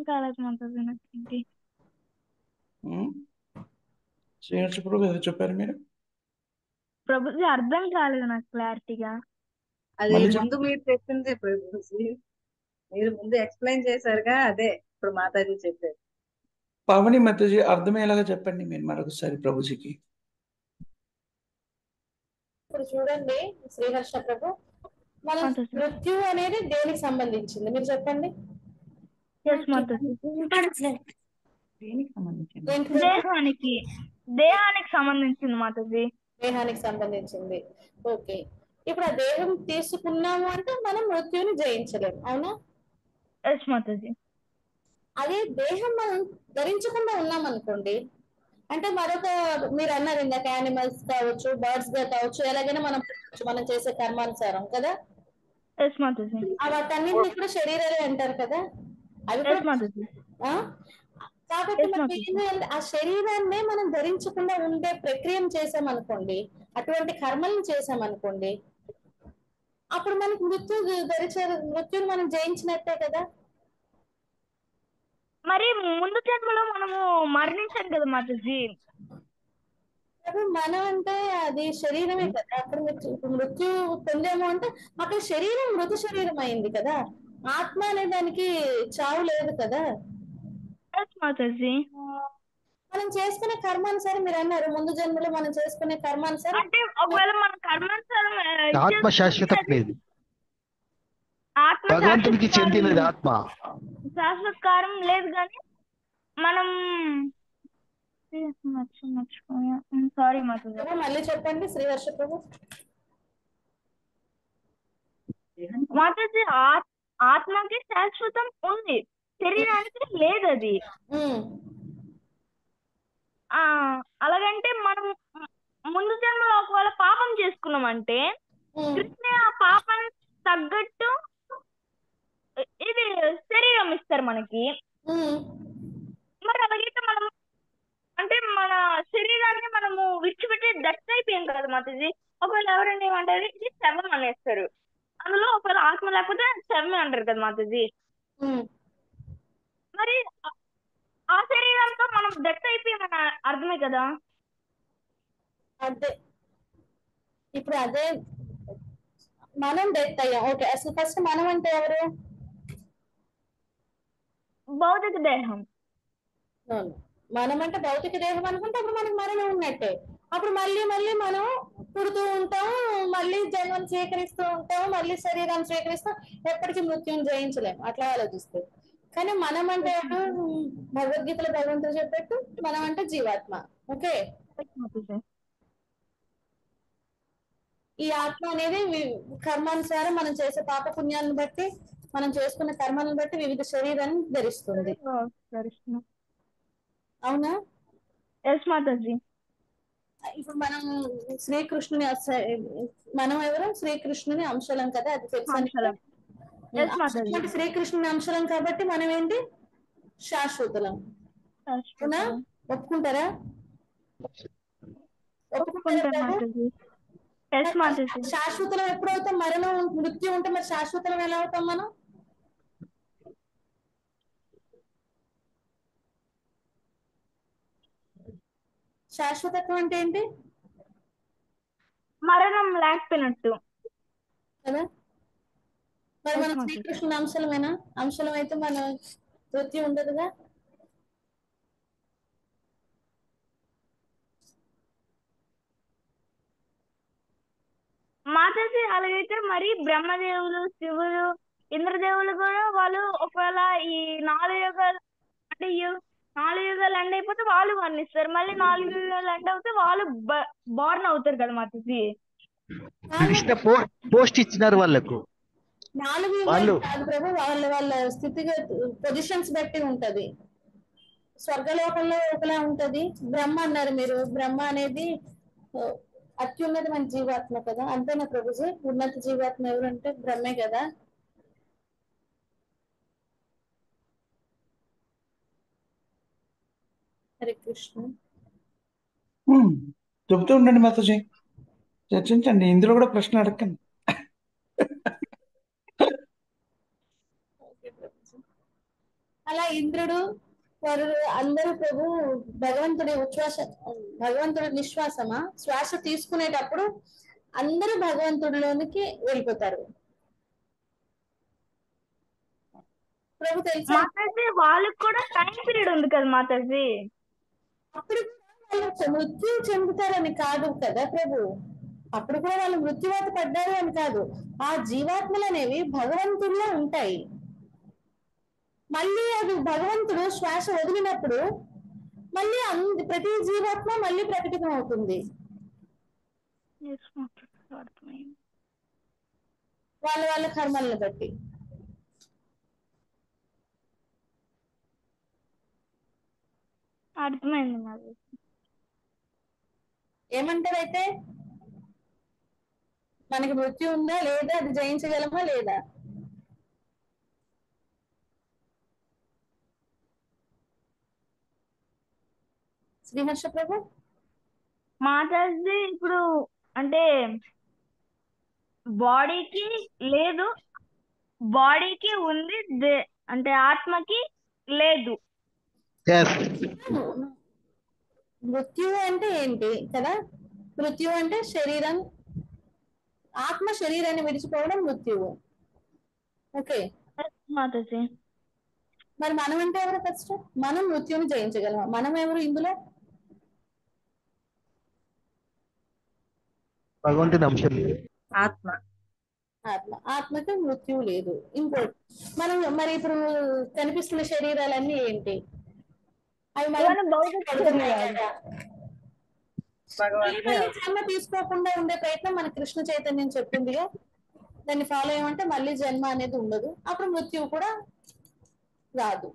కాలేదు మాతాజీ నాకు. శ్రీహర్ష ప్రభు ఏదో చెప్పారు మీరు? ప్రభుజీ అర్థం కాలేదు నాకు క్లారిటీగా. అది మళ్ళీ ముందు మీరు చెప్పింది ప్రభుజీ, మీరు ముందు ఎక్స్ప్లెయిన్ చేశారుగా, అదే ఇప్పుడు మాతాజీ చెప్పారు. పావని మాతాజీ అర్థమయ్యేలాగా చెప్పండి మీరు మరొకసారి ప్రభుజీకి. ఇప్పుడు చూడండి శ్రీహర్ష ప్రభు, మన మాతాజీ. మృత్యు అనేది దేనికి సంబంధించింది మీరు చెప్పండి. ఎస్ మాతాజీ, దేనికి సంబంధించింది? దేనికి? దేహానికి సంబంధించింది మాతాజీ. దేహానికి సంబంధించింది. ఓకే, ఇప్పుడు ఆ దేహం తీసుకున్నాము అంటే మనం మృత్యుని జయించలేము, అవునా? ఎస్ మాతాజీ. అదే దేహం మనం ధరించకుండా ఉన్నాం అనుకోండి, అంటే మరొక మీరు అన్నారు ఇందాక యానిమల్స్ కావచ్చు, బర్డ్స్ గా కావచ్చు, ఎలాగైనా మనం చేసే కర్మానుసారం కదా. ఎస్ మాతాజీ. వాటన్నింటినీ కూడా శరీరాలే అంటారు కదా. అవి ఎస్ కూడా మాతాజీ. కాబట్టి Yes, మనం Mataji. ఏంటంటే ఆ శరీరాన్నే మనం ధరించకుండా ఉండే ప్రక్రియను చేసామనుకోండి, అటువంటి కర్మలను చేసామనుకోండి, అప్పుడు మనకి మృత్యుని మనం జయించినట్టే కదా. మరి ముందు జన్మలో మనము మరణించాం కదా మాతాజీ. అప్పుడు మనం అంటే అది శరీరమే కదా. అప్పుడు మృత్యు పొందాము అంటే అక్కడ శరీరం మృత శరీరం అయింది కదా. ఆత్మ అనే దానికి చావు లేదు కదా. ఎస్ మాతాజీ. మనం చేసుకునే కర్మానుసారం మీరు అన్నారు, ముందు జన్మలో మనం చేసుకునే కర్మానుసారం అంటే ఒకవేళ మన కర్మానుసారం ఆత్మ శాశ్వతం లేదు, ఆత్మ భగవంతునికి చెందినది ఆత్మ. శాశ్వతకారం లేదు కానీ మనం మర్చిపోయా. సారీ మాతాజీ. మళ్ళీ చెప్పండి శ్రీహర్ష ప్రభు. మాతాజీ ఆత్మకి శాశ్వతం ఉంది, శరీరానికి లేదు అది. అలాగంటే మనం ముందు జన్మలో ఒకవేళ పాపం చేసుకున్నామంటే కృష్ణ ఆ పాపానికి తగ్గట్టు ఇది శరీరం ఇస్తారు మనకి. మరి అలాగైతే మనం అంటే మన శరీరాన్ని మనము విడిచిపెట్టి డెత్ అయిపోయాం కదా మాతాజీ. ఒకవేళ ఎవరైనా ఏమంటారు ఇది శవం అనేస్తారు, అందులో ఒకవేళ ఆత్మ లేకపోతే శవమే అంటారు కదా మాతాజీ. మరి ఆ శరీరంతో మనం డెత్ అయిపోయామని అర్థమే కదా. అదే ఇప్పుడు అదే మనం డెత్ అయ్యాం. ఓకే, అసలు ఫస్ట్ మనం అంటే ఎవరు? భౌతిక దేహం. మనం అంటే భౌతిక దేహం అనుకుంటే అప్పుడు మనకు మరణం ఉన్నట్టే. అప్పుడు మళ్ళీ మళ్ళీ మనం పుడుతూ ఉంటాం, మళ్ళీ జన్మను స్వీకరిస్తూ ఉంటాం, మళ్ళీ శరీరాన్ని స్వీకరిస్తాం, ఎప్పటికీ మృత్యుని జయించలేం అట్లా ఆలోచిస్తే. కానీ మనం అంటే భగవద్గీతలో భగవంతుడు చెప్పట్టు మనం అంటే జీవాత్మ. ఓకే, ఈ ఆత్మ అనేది కర్మానుసారం మనం చేసే పాప పుణ్యాలను బట్టి, మనం చేసుకున్న కర్మలను బట్టి వివిధ శరీరాన్ని ధరిస్తుంది, అవునా? ఎస్ మాతాజీ. ఇప్పుడు మనం శ్రీకృష్ణుని మనం ఎవరు? శ్రీకృష్ణుని అంశలం కదా, అది తెలుసు. శ్రీకృష్ణుని అంశలం కాబట్టి మనం ఏంటి? శాశ్వతులం, అవునా? ఒప్పుకుంటారా? ఒప్పుకుంటాను ప్రభు? మాతాజీ. ఎస్ మాతాజీ. శాశ్వతం ఎప్పుడు అవుతాం? మరణం మృత్యు ఉంటే మరి శాశ్వతం ఎలా అవుతాం మనం? శాశ్వతత్వం అంటే ఏంటి మరణం లేకపోయినట్టు కదా? మరి ఎస్ మన మాతాజీ. శ్రీకృష్ణుని అంశలమేనా? అంశలం అయితే మన మృత్యు ఉండదుగా. మాతాజీ అలాగైతే మరి బ్రహ్మదేవులు, శివులు, ఇంద్రదేవులు కూడా వాళ్ళు ఒకవేళ ఈ 4 యుగాలు అంటే 4 యుగాలు ఎండ్ అయిపోతే వాళ్ళు మరణిస్తారు. మళ్ళీ 4 యుగాలు ఎండ్ అవుతే వాళ్ళు బోర్న్ అవుతారు కదా మాతాజీ. కృష్ణ పోస్ట్ ఇచ్చినారు వాళ్ళకు. 4 యుగాలు వాళ్ళు కాదు ప్రభు, వాళ్ళ స్థితిగతి పొజిషన్స్ బట్టి ఉంటది. స్వర్గలోకంలో ఒకలా ఉంటది. బ్రహ్మ అన్నారు మీరు, బ్రహ్మ అనేది అత్యున్నతమైన జీవాత్మ కదా, అంతేనా ప్రభుజీ? ఉన్నత జీవాత్మ ఎవరంటే బ్రహ్మే కదా. హరే కృష్ణ. చెబుతూ ఉండండి మాతాజీ, చర్చించండి. ఇందులో కూడా ప్రశ్న అడగండి. అలా ఇంద్రుడు వరుడు అందరూ ప్రభు భగవంతుడి నిశ్వాసమా శ్వాస తీసుకునేటప్పుడు అందరూ భగవంతుడిలోనికి వెళ్ళిపోతారు ప్రభు. తెలుసా మాతాజీ వాళ్ళకి కూడా టైం పీరియడ్ ఉంది కదా మాతాజీ. అప్పుడు వాళ్ళు మృత్యు చెందుతారని కాదు కదా ప్రభు, అప్పుడు కూడా వాళ్ళు మృత్యువాత పడ్డారు అని కాదు. ఆ జీవాత్మలు అనేవి భగవంతుడిలో ఉంటాయి. మళ్ళీ అది భగవంతుడు శ్వాస వదిలినప్పుడు మళ్ళీ ప్రతి జీవాత్మ మళ్ళీ ప్రకటితం అవుతుంది వాళ్ళ కర్మలను బట్టి. అర్థమైంది మాది. ఏమంటారైతే మనకి మృత్యు ఉందా లేదా, అది జయించగలమా లేదా? శ్రీహర్ష ప్రభు. మాతాజీ ఇప్పుడు అంటే బాడీకి లేదు, బాడీకి ఉంది, అంటే ఆత్మకి లేదు. మృత్యు అంటే ఏంటి కదా? మృత్యు అంటే శరీరం, ఆత్మ శరీరాన్ని విడిచిపోవడం మృత్యువు. ఓకే మాతాజీ. మరి మనం అంటే ఎవరు? ఫస్ట్ మనం మృత్యుని జయించగలమా? మనం ఎవరు ఇందులో? భగవంతుని అంశం. ఆత్మ. ఆత్మకి మృత్యువు లేదు. ఇంకోటి మనం మరి ఇప్పుడు కనిపిస్తున్న శరీరాలన్నీ ఏంటి? అవి జన్మ తీసుకోకుండా ఉండే ప్రయత్నం మన కృష్ణ చైతన్యం చెప్తుందిగా. దాన్ని ఫాలో అయ్యమంటే మళ్ళీ జన్మ అనేది ఉండదు, అప్పుడు మృత్యువు కూడా రాదు.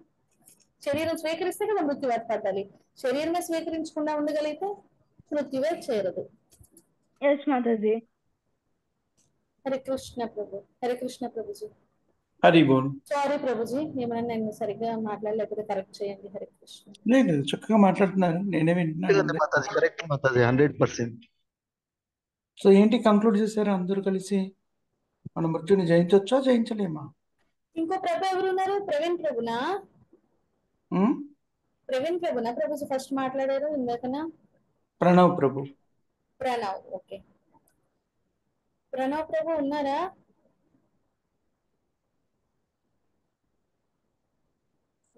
శరీరం స్వీకరిస్తే కదా మృత్యు ఏర్పడాలి. శరీరమే స్వీకరించకుండా ఉండగలిగితే మృత్యువే చేరదు. హరే కృష్ణ ప్రభు. హరే కృష్ణ ప్రభుజీ. హరి బోల్. సారీ ప్రభుజీ, ఏమైనా నేను సరిగ్గా మాట్లాడలేకపోతే కరెక్ట్ చేయండి. హరే కృష్ణ. లేదు, చక్కగా మాట్లాడుతున్నారు, నేనే వింటున్నాను. కరెక్ట్ మాతాజీ, 100%. సో ఏంటి కంక్లూడ్ చేశారు అందరూ కలిసి? మనం మృత్యుని జయించవచ్చా జయించలేమా? ఇంకో ప్రభు ఎవరు ఉన్నారు? ప్రవీణ్ ప్రభునా? ప్రవీణ్ ప్రభునా ప్రభుజీ ఫస్ట్ మాట్లాడారు ఇందాకనా? ప్రణవ్ ప్రభు. ప్రణవ్. ఓకే, ప్రణవ్ ప్రభు ఉన్నారా?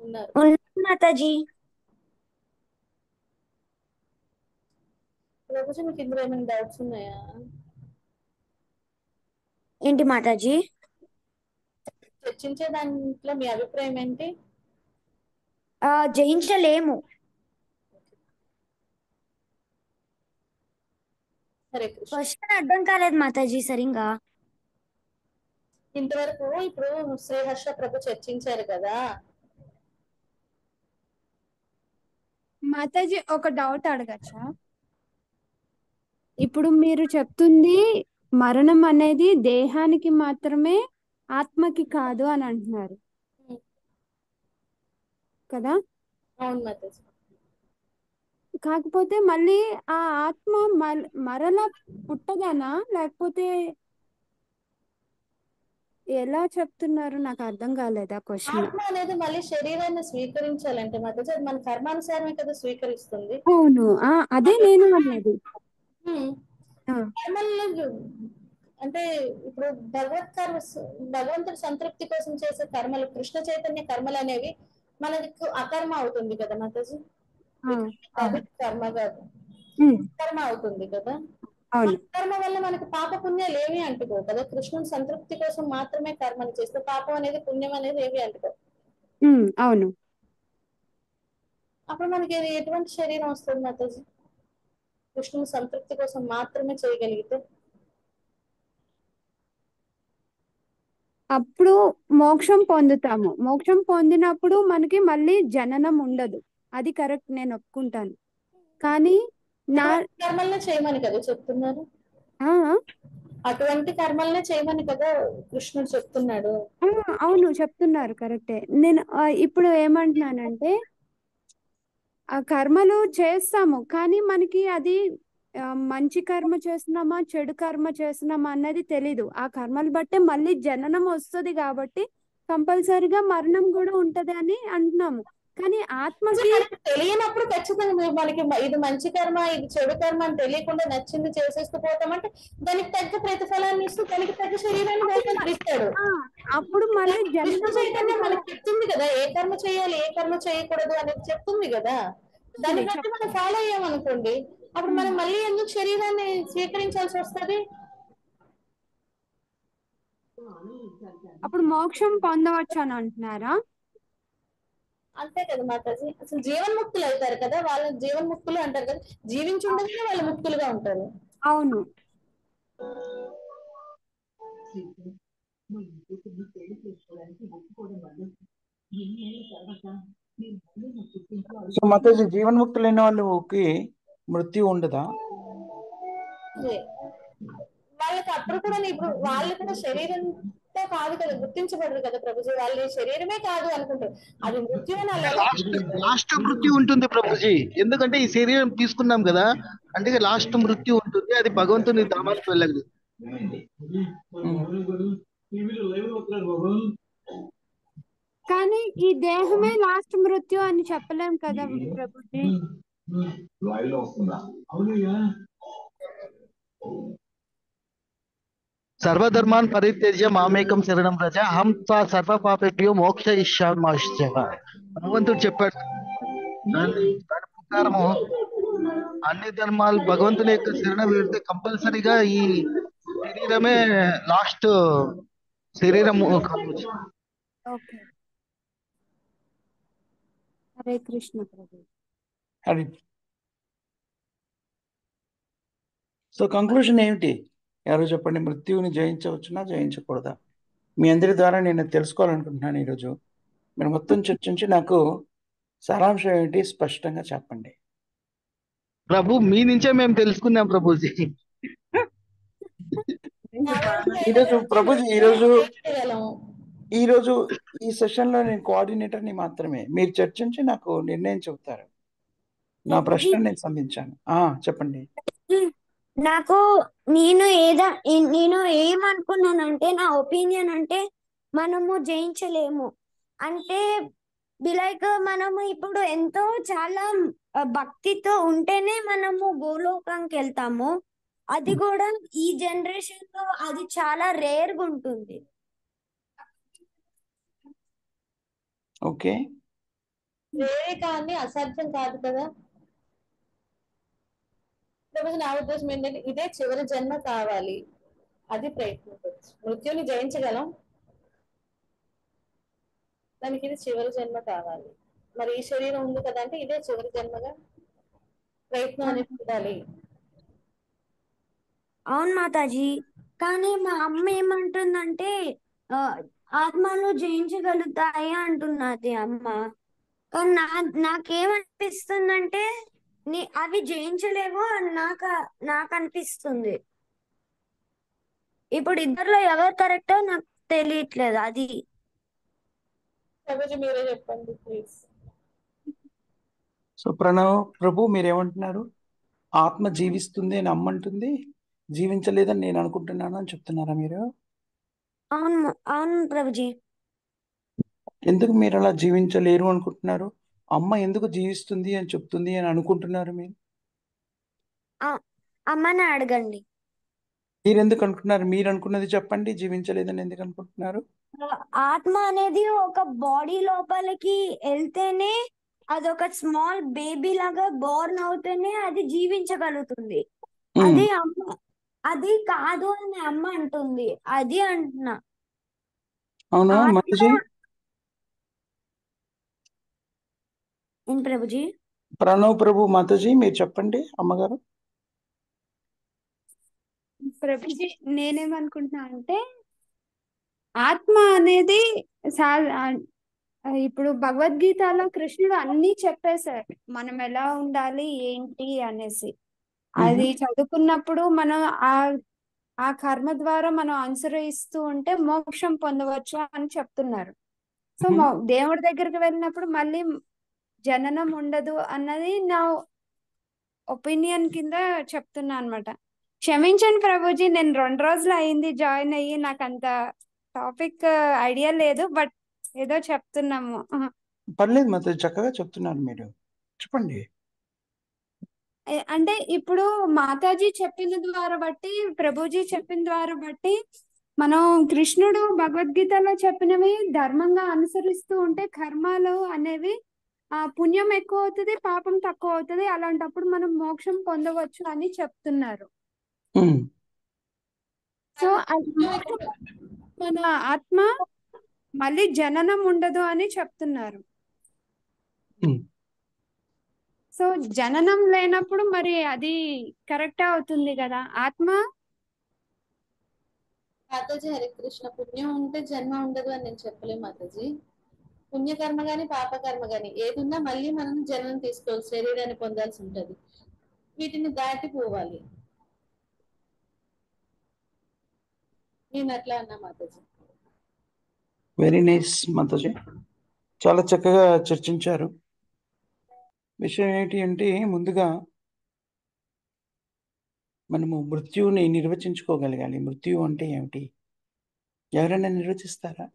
ఉన్నారు మాతాజీ. ప్రభుజీ మీకు ఇందులో ఏమైనా డౌట్స్ ఉన్నాయా? ఏంటి మాతాజీ? చర్చించే దాంట్లో మీ అభిప్రాయం ఏంటి? జయించలేము. క్వశ్చన్ అర్థం కాలేదు మాతాజీ సరిగా. ఇంతవరకు ఇప్పుడు శ్రీహర్ష ప్రభు చర్చించారు కదా. మాతాజీ ఒక డౌట్ అడగచ్చా? ఇప్పుడు మీరు చెప్తుంది మరణం అనేది దేహానికి మాత్రమే, ఆత్మకి కాదు అని అంటున్నారు కదా? అవును మాతాజీ. కాకపోతే మళ్ళీ ఆ ఆత్మ మరలా పుట్టదనా లేకపోతే ఎలా చెప్తున్నారు? నాకు అర్థం కాలేదా క్వశ్చన్. ఆత్మ అనేది మళ్ళీ శరీరాన్ని స్వీకరించాలంటే మాతాజీ అది మన కర్మానుసారమే కదా స్వీకరిస్తుంది. అవును, అదే నేను అన్నది. ఉమ్. ఆ, కర్మల్లో అంటే ఇప్పుడు భగవంతుడి సంతృప్తి కోసం చేసే కర్మలు, కృష్ణ చైతన్య కర్మలు అనేవి మనకు అకర్మ అవుతుంది కదా మాతాజీ. ఆ, కాబట్టి కర్మ కాదు, ఉమ్, కర్మ అవుతుంది కదా. అవును. కర్మ వల్ల మనకు పాప పుణ్యాలు ఏమీ అంటుకోవు కదా. కృష్ణుని సంతృప్తి కోసం మాత్రమే కర్మని చేస్తే పాపం అనేది పుణ్యం అనేది ఏమీ అంటుకోవు. అవును. అప్పుడు మనకి ఎటువంటి శరీరం వస్తుంది మాతాజీ? కృష్ణుని సంతృప్తి కోసం మాత్రమే చేయగలిగితే అప్పుడు మోక్షం పొందుతాము. మోక్షం పొందినప్పుడు మనకి మళ్ళీ జననం ఉండదు. అది కరెక్ట్, నేను ఒప్పుకుంటాను. కానీ నా కర్మల్నే చేయమని కదా చెప్తున్నారు. ఆ, అటువంటి కర్మల్నే చేయమని కదా కృష్ణుడు చెప్తున్నాడు. అవును చెప్తున్నారు, కరెక్టే. నేను ఇప్పుడు ఏమంటున్నానంటే ఆ కర్మలు చేస్తాము కానీ మనకి అది మంచి కర్మ చేస్తున్నామా చెడు కర్మ చేస్తున్నామా అన్నది తెలీదు. ఆ కర్మలు బట్టే మళ్ళీ జననం వస్తుంది కాబట్టి కంపల్సరిగా మరణం కూడా ఉంటది అని అంటున్నాము. కానీ ఆత్మకి తెలియనప్పుడు ఖచ్చితంగా మనకి ఇది మంచి కర్మ ఇది చెడు కర్మ అని తెలియకుండా నచ్చింది చేసేస్తూ పోతామంటే దానికి తగ్గ ప్రతిఫలాన్ని ఇస్తూ దానికి తగ్గ శరీరాన్ని భగవంతుడు ఇస్తాడు. అప్పుడు మళ్ళీ కృష్ణ జననం చైతన్యం మనకి చెప్తుంది కదా ఏ కర్మ చేయాలి ఏ కర్మ చేయకూడదు అనేది చెప్తుంది కదా. దాన్ని బట్టి మనం ఫాలో అయ్యామనుకోండి అప్పుడు మనం మళ్ళీ ఎందుకు శరీరాన్ని స్వీకరించాల్సి వస్తుంది? అప్పుడు మోక్షం పొందవచ్చు అని అంటున్నారా? అంతే కదా మాతాజీ. అసలు జీవన్ముక్తులు అవుతారు కదా, వాళ్ళ జీవన్ముక్తులు అంటారు కదా. జీవించుండగానే వాళ్ళు ముక్తులుగా ఉంటారు. అవును. సో మాతాజీ జీవన్ముక్తులైన వాళ్ళకి మృత్యు ఉండదా? వాళ్ళకి అప్పుడు కూడా ఇప్పుడు వాళ్ళు కూడా శరీరంతో కాదు కదా, గుర్తించబడరు కదా ప్రభుజీ. వాళ్ళ శరీరమే కాదు అనుకుంటారు. అది మృత్యు అని వాళ్ళు ఎలా లాస్ట్ మృత్యు ఉంటుంది ప్రభుజీ. ఎందుకంటే ఈ శరీరం తీసుకున్నాం కదా, అంటే లాస్ట్ మృత్యు ఉంటుంది. అది భగవంతుని ధామానికి వెళ్ళగలదు. కానీ ఈ దేహమే లాస్ట్ మృత్యు అని చెప్పలేం కదా ప్రభుజీ. సర్వధర్మాన్ పరిత్యజ్య మామేకం శరణం వ్రజ అహం త్వా సర్వ పాపేభ్యో మోక్షయిష్యామి. భగవంతుడు చెప్పాడు. దాని ప్రకారము అన్ని ధర్మాలు భగవంతుని యొక్క శరణ వేడితే కంపల్సరిగా ఈ శరీరమే లాస్ట్ శరీరము కావచ్చు. ఓకే, హరే కృష్ణ ప్రభు. హరి. సో కంక్లూషన్ ఏమిటి? ఎవరు చెప్పండి. మృత్యువుని జయించవచ్చునా జయించకూడదా? మీ అందరి ద్వారా నేను తెలుసుకోవాలనుకుంటున్నాను ఈరోజు. మీరు మొత్తం చర్చించి నాకు సారాంశం ఏమిటి స్పష్టంగా చెప్పండి. ప్రభు మీ నుంచే మేము తెలుసుకున్నాం ప్రభుజీ. ఈరోజు ప్రభుజీ ఈరోజు ఈ సెషన్ లో నేను కోఆర్డినేటర్ని మాత్రమే. మీరు చర్చించి నాకు నిర్ణయం చెబుతారు. నా ప్రశ్న నేను సంధించాను. చెప్పండి. నేను ఏమనుకున్నానంటే నా ఒపీనియన్ అంటే మనము జయించలేము అంటే లైక్ మనము ఇప్పుడు ఎంతో చాలా భక్తితో ఉంటేనే మనము గోలోకానికి వెళ్తాము. అది కూడా ఈ జనరేషన్ లో అది చాలా రేర్గా ఉంటుంది. ఓకే, వేరే కానీ అసాధ్యం కాదు కదా. నా ఉద్దేశం ఏంటంటే ఇదే చివరి జన్మ కావాలి, అది ప్రయత్నించవచ్చు. మృత్యుని జయించగలం, దానికి ఇది చివరి జన్మ కావాలి. మరి ఈ శరీరం ఉంది కదా అంటే ఇదే చివరి జన్మగా ప్రయత్నం అనేది ఉండాలి. అవును మాతాజీ. కానీ మా అమ్మ ఏమంటుందంటే ఆత్మలు జయించగలుగుతాయి అంటున్నది అమ్మ. కానీ నాకేమనిపిస్తుందంటే అవి జయించలేవు అని నాకు అనిపిస్తుంది. ఇప్పుడు ఇద్దరిలో ఎవరు కరెక్టో నాకు తెలియట్లేదు. అది మీరే చెప్పండి ప్లీజ్. సో ప్రణవ్ ప్రభు మీరేమంటున్నారు? ఆత్మ జీవిస్తుంది అని అమ్మంటుంది, జీవించలేదని నేను అనుకుంటున్నాను అని చెప్తున్నారా మీరు? అవును అవును ప్రభుజీ. ఎందుకు మీరు అలా జీవించలేరు అనుకుంటున్నారు? అమ్మ ఎందుకు జీవిస్తుంది అని చెప్తుంది అని అనుకుంటున్నారు మీరు? అమ్మని అడగండి. మీరు ఎందుకు అనుకుంటున్నారు? మీరు అనుకున్నది చెప్పండి. జీవించలేదని ఎందుకు అనుకుంటున్నారు? ఆత్మ అనేది ఒక బాడీ లోపలికి వెళ్తేనే అదొక స్మాల్ బేబీ లాగా బోర్న్ అవుతేనే అది జీవించగలుగుతుంది. అది అమ్మ అది కాదు అని అమ్మ అంటుంది. అది అంటున్నా. అవునా ఆత్మ మనిషి? ఏం ప్రభుజీ? ప్రణవ్ ప్రభు మాతాజీ మీరు చెప్పండి అమ్మగారు. ప్రభుజీ నేనేమనుకుంటున్నా అంటే ఆత్మ అనేది ఇప్పుడు భగవద్గీతలో కృష్ణుడు అన్ని చెప్పేశారు, మనం ఎలా ఉండాలి ఏంటి అనేసి. అది చదువుకున్నప్పుడు మనం ఆ కర్మ ద్వారా మనం అనుసరిస్తూ ఉంటే మోక్షం పొందవచ్చు అని చెప్తున్నారు. సో దేవుడి దగ్గరికి వెళ్ళినప్పుడు మళ్ళీ జననం ఉండదు అన్నది నా ఒపీనియన్ కింద చెప్తున్నా అనమాట. క్షమించండి ప్రభుజీ, నేను 2 రోజులు అయింది జాయిన్ అయ్యి, నాకు అంత టాపిక్ ఐడియా లేదు, బట్ ఏదో చెప్తున్నాము. పర్లేదు మాతాజీ, చక్కగా చెప్తున్నారు మీరు, చెప్పండి. అంటే ఇప్పుడు మాతాజీ చెప్పిన ద్వారా బట్టి, ప్రభుజీ చెప్పిన ద్వారా బట్టి మనం కృష్ణుడు భగవద్గీతలో చెప్పినవి ధర్మంగా అనుసరిస్తూ ఉంటే కర్మలు అనేవి పుణ్యం ఎక్కువ అవుతుంది, పాపం తక్కువ అవుతుంది. అలాంటప్పుడు మనం మోక్షం పొందవచ్చు అని చెప్తున్నారు. సో మన ఆత్మ మళ్ళీ జననం ఉండదు అని చెప్తున్నారు. సో జననం లేనప్పుడు మరి అది కరెక్ట్ అవుతుంది కదా ఆత్మ. మాతాజీ హరే కృష్ణ. పుణ్యం ఉంటే జన్మ ఉండదు అని నేను చెప్పలేము మాతాజీ. పుణ్యకర్మ గాని పాపకర్మ గాని ఏది ఉన్నా మళ్ళీ మనం జన్మం తీసుకోవాలి, శరీరాన్ని పొందాల్సి ఉంటది. వీటిని దాటిపోవాలి. నేను అట్లా అన్నా మాతాజీ. వెరీ నైస్ మాతాజీ, చాలా చక్కగా చర్చించారు. విషయం ఏంటి అంటే, ముందుగా మనము మృత్యువుని నిర్వచించుకోగలగాలి. మృత్యు అంటే ఏమిటి? ఎవరైనా నిర్వచిస్తారా?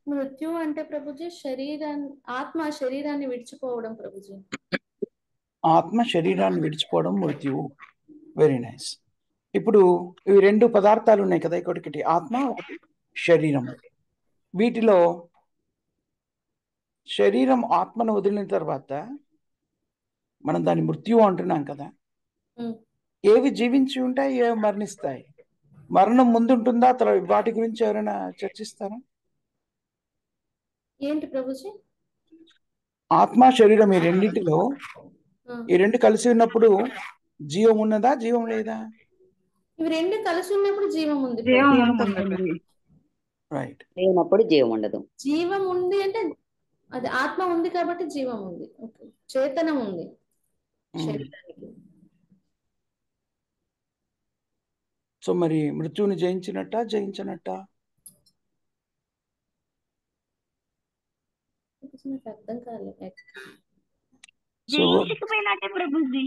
మృత్యు అంటే ప్రభుజీ ఆత్మ శరీరాన్ని విడిచిపోవడం ప్రభుజీ. ఆత్మ శరీరాన్ని విడిచిపోవడం మృత్యువు. Very nice. ఇప్పుడు ఇవి 2 పదార్థాలు ఉన్నాయి కదా, ఒకటి ఆత్మ, ఒకటి శరీరం. వీటిలో శరీరం ఆత్మను వదిలిన తర్వాత మనం దాన్ని మృత్యువు అంటున్నాం కదా. ఏవి జీవించి ఉంటాయి, ఏవి మరణిస్తాయి? మరణం ముందుంటుందా, వాటి గురించి ఎవరైనా చర్చిస్తారా? ఏంటి ప్రభుజీ? ఆత్మ శరీరం ఈ రెండింటిలో ఈ 2 కలిసి ఉన్నప్పుడు జీవం ఉన్నదా, జీవం లేదా? ఇవి 2 కలిసి ఉన్నప్పుడు జీవం ఉంది. రైట్. లేనప్పుడు జీవం ఉండదు. జీవం ఉంది అంటే అది ఆత్మ ఉంది కాబట్టి జీవం ఉంది. చేతనం ఉంది శరీరానికి. సో మరి మృత్యువుని జయించినట్ట, జయించనట్ట? నాకు అర్థం కాలేదు. జయించకపోయినట్టే ప్రభుజీ.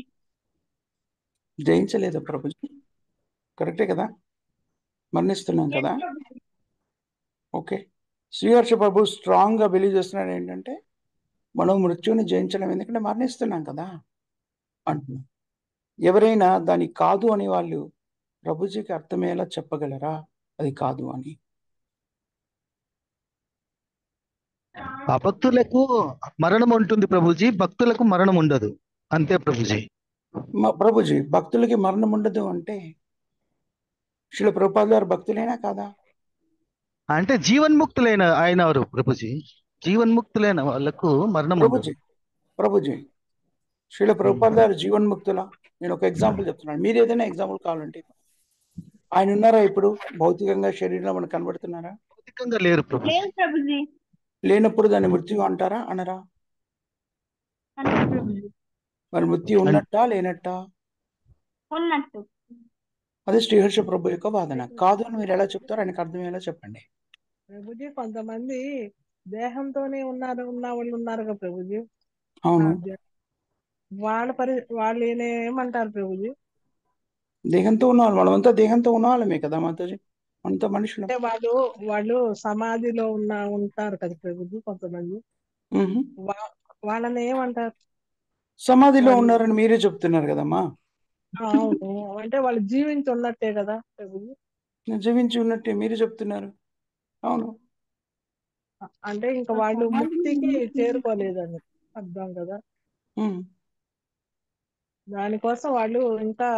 జయించలేదా ప్రభుజీ? కరెక్టే కదా, మరణిస్తున్నాం కదా. ఓకే, శ్రీహర్ష ప్రభు స్ట్రాంగ్ గా బిలీవ్ చేస్తున్నాడు ఏంటంటే మనం మృత్యువుని జయించలేం, ఎందుకంటే మరణిస్తున్నాం కదా అంటున్నాం. ఎవరైనా దాని కాదు అని వాళ్ళు ప్రభుజీకి అర్థమయ్యేలా చెప్పగలరా అది కాదు అని? అభక్తులకు మరణం ఉంటుంది ప్రభుజీ, భక్తులకు మరణం ఉండదు, అంతే ప్రభుజీ. ప్రభుజీ భక్తులకి మరణం ఉండదు అంటే శ్రీల ప్రభుపాదుల వారు భక్తులైనా కాదా? అంటే జీవన్ముక్తులైన ఆయన వారు ప్రభుజీ, జీవన్ముక్తులైన వాళ్ళకు మరణం ఉండదు. ప్రభుజీ శ్రీల ప్రభుపాదుల వారు జీవన్ముక్తుల? నేను ఒక ఎగ్జాంపుల్ చెప్తున్నాను, మీరు ఏదైనా ఎగ్జాంపుల్ కావాలంటే. ఆయన ఉన్నారా ఇప్పుడు భౌతికంగా శరీరంలో మనకు కనబడుతున్నారా? భౌతికంగా లేరు ప్రభుజీ. లేనప్పుడు దాన్ని మృత్యు అంటారా, అనరా? మరి మృత్యు ఉన్నట్టా, లేనట్టా? ఉన్నట్టు. అదే శ్రీహర్ష ప్రభు యొక్క వాదన. కాదు అని మీరు ఎలా చెప్తారు, ఆయనకు అర్థమయ్యేలా చెప్పండి. ప్రభుజీ కొంతమంది దేహంతోనే ఉన్న వాళ్ళు ఉన్నారు కదా ప్రభుజీ. ఆ అవును, వాళ్ళు ఏమంటారు ప్రభుజీ? దేహంతో ఉన్నవాళ్ళు, మనమంతా దేహంతో ఉన్నవాళ్ళమే కదా మాతాజీ, మనతో మనుషులం. అంటే వాళ్ళు సమాధిలో ఉంటారు కదా ప్రభుజీ కొంతమంది. మ్హూ. వాళ్ళని ఏమంటారు? సమాధిలో వాళ్ళు ఉన్నారని మీరే చెప్తున్నారు కదమ్మా. అవును, అంటే వాళ్ళు జీవించి ఉన్నట్టే కదా ప్రభుజీ. జీవించి ఉన్నట్టే మీరే చెప్తున్నారు. అవును, అంటే ఇంకా వాళ్ళు ముక్తికి చేరుకోలేదని అర్థం కదా. మ్. దానికోసం వాళ్ళు ఇంకా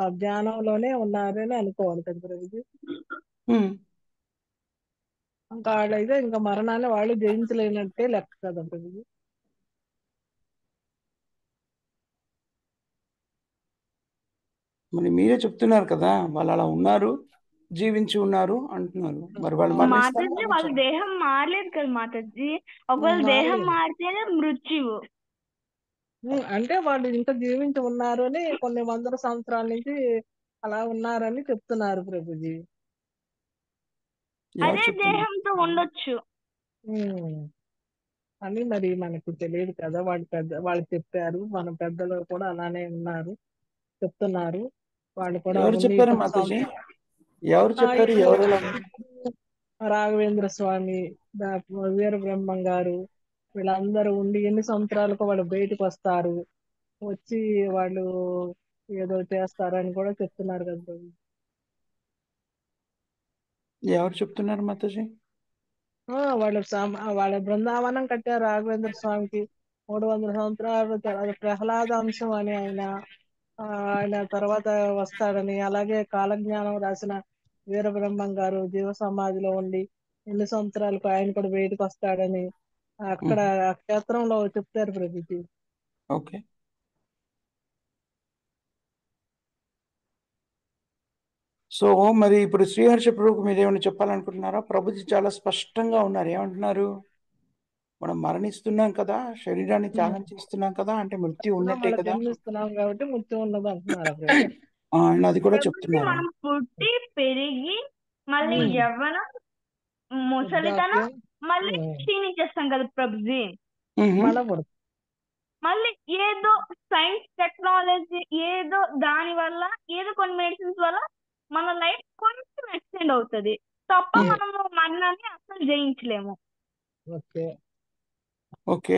ఆ ధ్యానంలోనే ఉన్నారని అనుకోవాలి కదా ప్రభుజీ. మ్. ఇంకా వాళ్ళైతే ఇంకా మరణాన్ని వాళ్ళు జయించలేనట్టే లెక్క కదా ప్రభుజీ. మరి మీరే చెప్తున్నారు కదా, వాళ్ళు అలా ఉన్నారు, జీవించి ఉన్నారు అంటున్నారు. మరి వాళ్ళు మరణిస్తారా? మాతాజీ వాళ్ళ మరణించరా? దేహం మారలేదు కదా మాతాజీ. ఒకవేళ దేహం మారలేదు. మారితేనే మృత్యువు. అంటే వాళ్ళు ఇంకా జీవించి ఉన్నారు అని కొన్ని వందల సంవత్సరాల నుంచి అలా ఉన్నారని చెప్తున్నారు ప్రభుజీ. ఎవరు అదే చెప్తున్నారు? దేహంతో ఉండొచ్చు. ఉమ్. అని మరి మనకు తెలియదు కదా. వాళ్ళు చెప్పారు, మన పెద్దలు కూడా అలానే ఉన్నారు చెప్తున్నారు. వాళ్ళు కూడా ఎవరు చెప్పారు మాతాజీ? ఎవరు చెప్పారు? ఎవరు ఎలా ఉన్నారు? రాఘవేంద్ర స్వామి, వీర బ్రహ్మం గారు, వీళ్ళందరూ ఉండి ఎన్ని సంవత్సరాలకు వాళ్ళు బయటకు వస్తారు, వచ్చి వాళ్ళు ఏదో చేస్తారని కూడా చెప్తున్నారు కదా ప్రభు. ఎవరు చెప్తున్నారు మాతాజీ? వాళ్ళ బృందావనం కట్టారు రాఘవేంద్ర స్వామికి 300 సంవత్సరాలు. తర్వాత ప్రహ్లాద అంశం అని ఆయన తర్వాత వస్తాడని, అలాగే కాలజ్ఞానం రాసిన వీరబ్రహ్మం గారు జీవ సమాధిలో ఉండి ఎన్ని సంవత్సరాలకు ఆయన కూడా బయటకు వస్తాడని అక్కడ ఆ క్షేత్రంలో చెప్తారు ప్రభుజీ. ఓకే. సో మరి ఇప్పుడు శ్రీహర్ష ప్రభుకు మీరు ఏమైనా చెప్పాలనుకుంటున్నారా? ప్రభుజీ చాలా స్పష్టంగా ఉన్నారు. ఏమంటున్నారు? మనం మరణిస్తున్నాం కదా, శరీరాన్ని త్యాగం చేస్తున్నాం కదా, అంటే మృత్యు ఉన్నట్టే మళ్ళీ కదా. జన్మిస్తున్నాం కాబట్టి ముత్యం ఉన్నది అంటున్నారు ప్రభు. ఆయన అది కూడా ప్రభుజీ చెప్తున్నారు. మనం పుట్టి పెరిగి మళ్ళీ యవ్వనం, ముసలితనం, వృద్ధాప్యం, మళ్ళీ క్షీణించేస్తాం కదా ప్రభుజీ. మళ్ళా పుడతాం. మళ్ళీ ఏదో సైన్స్ టెక్నాలజీ ఏదో దాని వల్ల ఏదో కొన్ని మెడిసిన్స్ వల్ల మన లైఫ్ కొంచెం ఎక్స్టెండ్ అవుతుంది తప్ప మనము మరణాన్ని అసలు జయించలేము. Okay okay,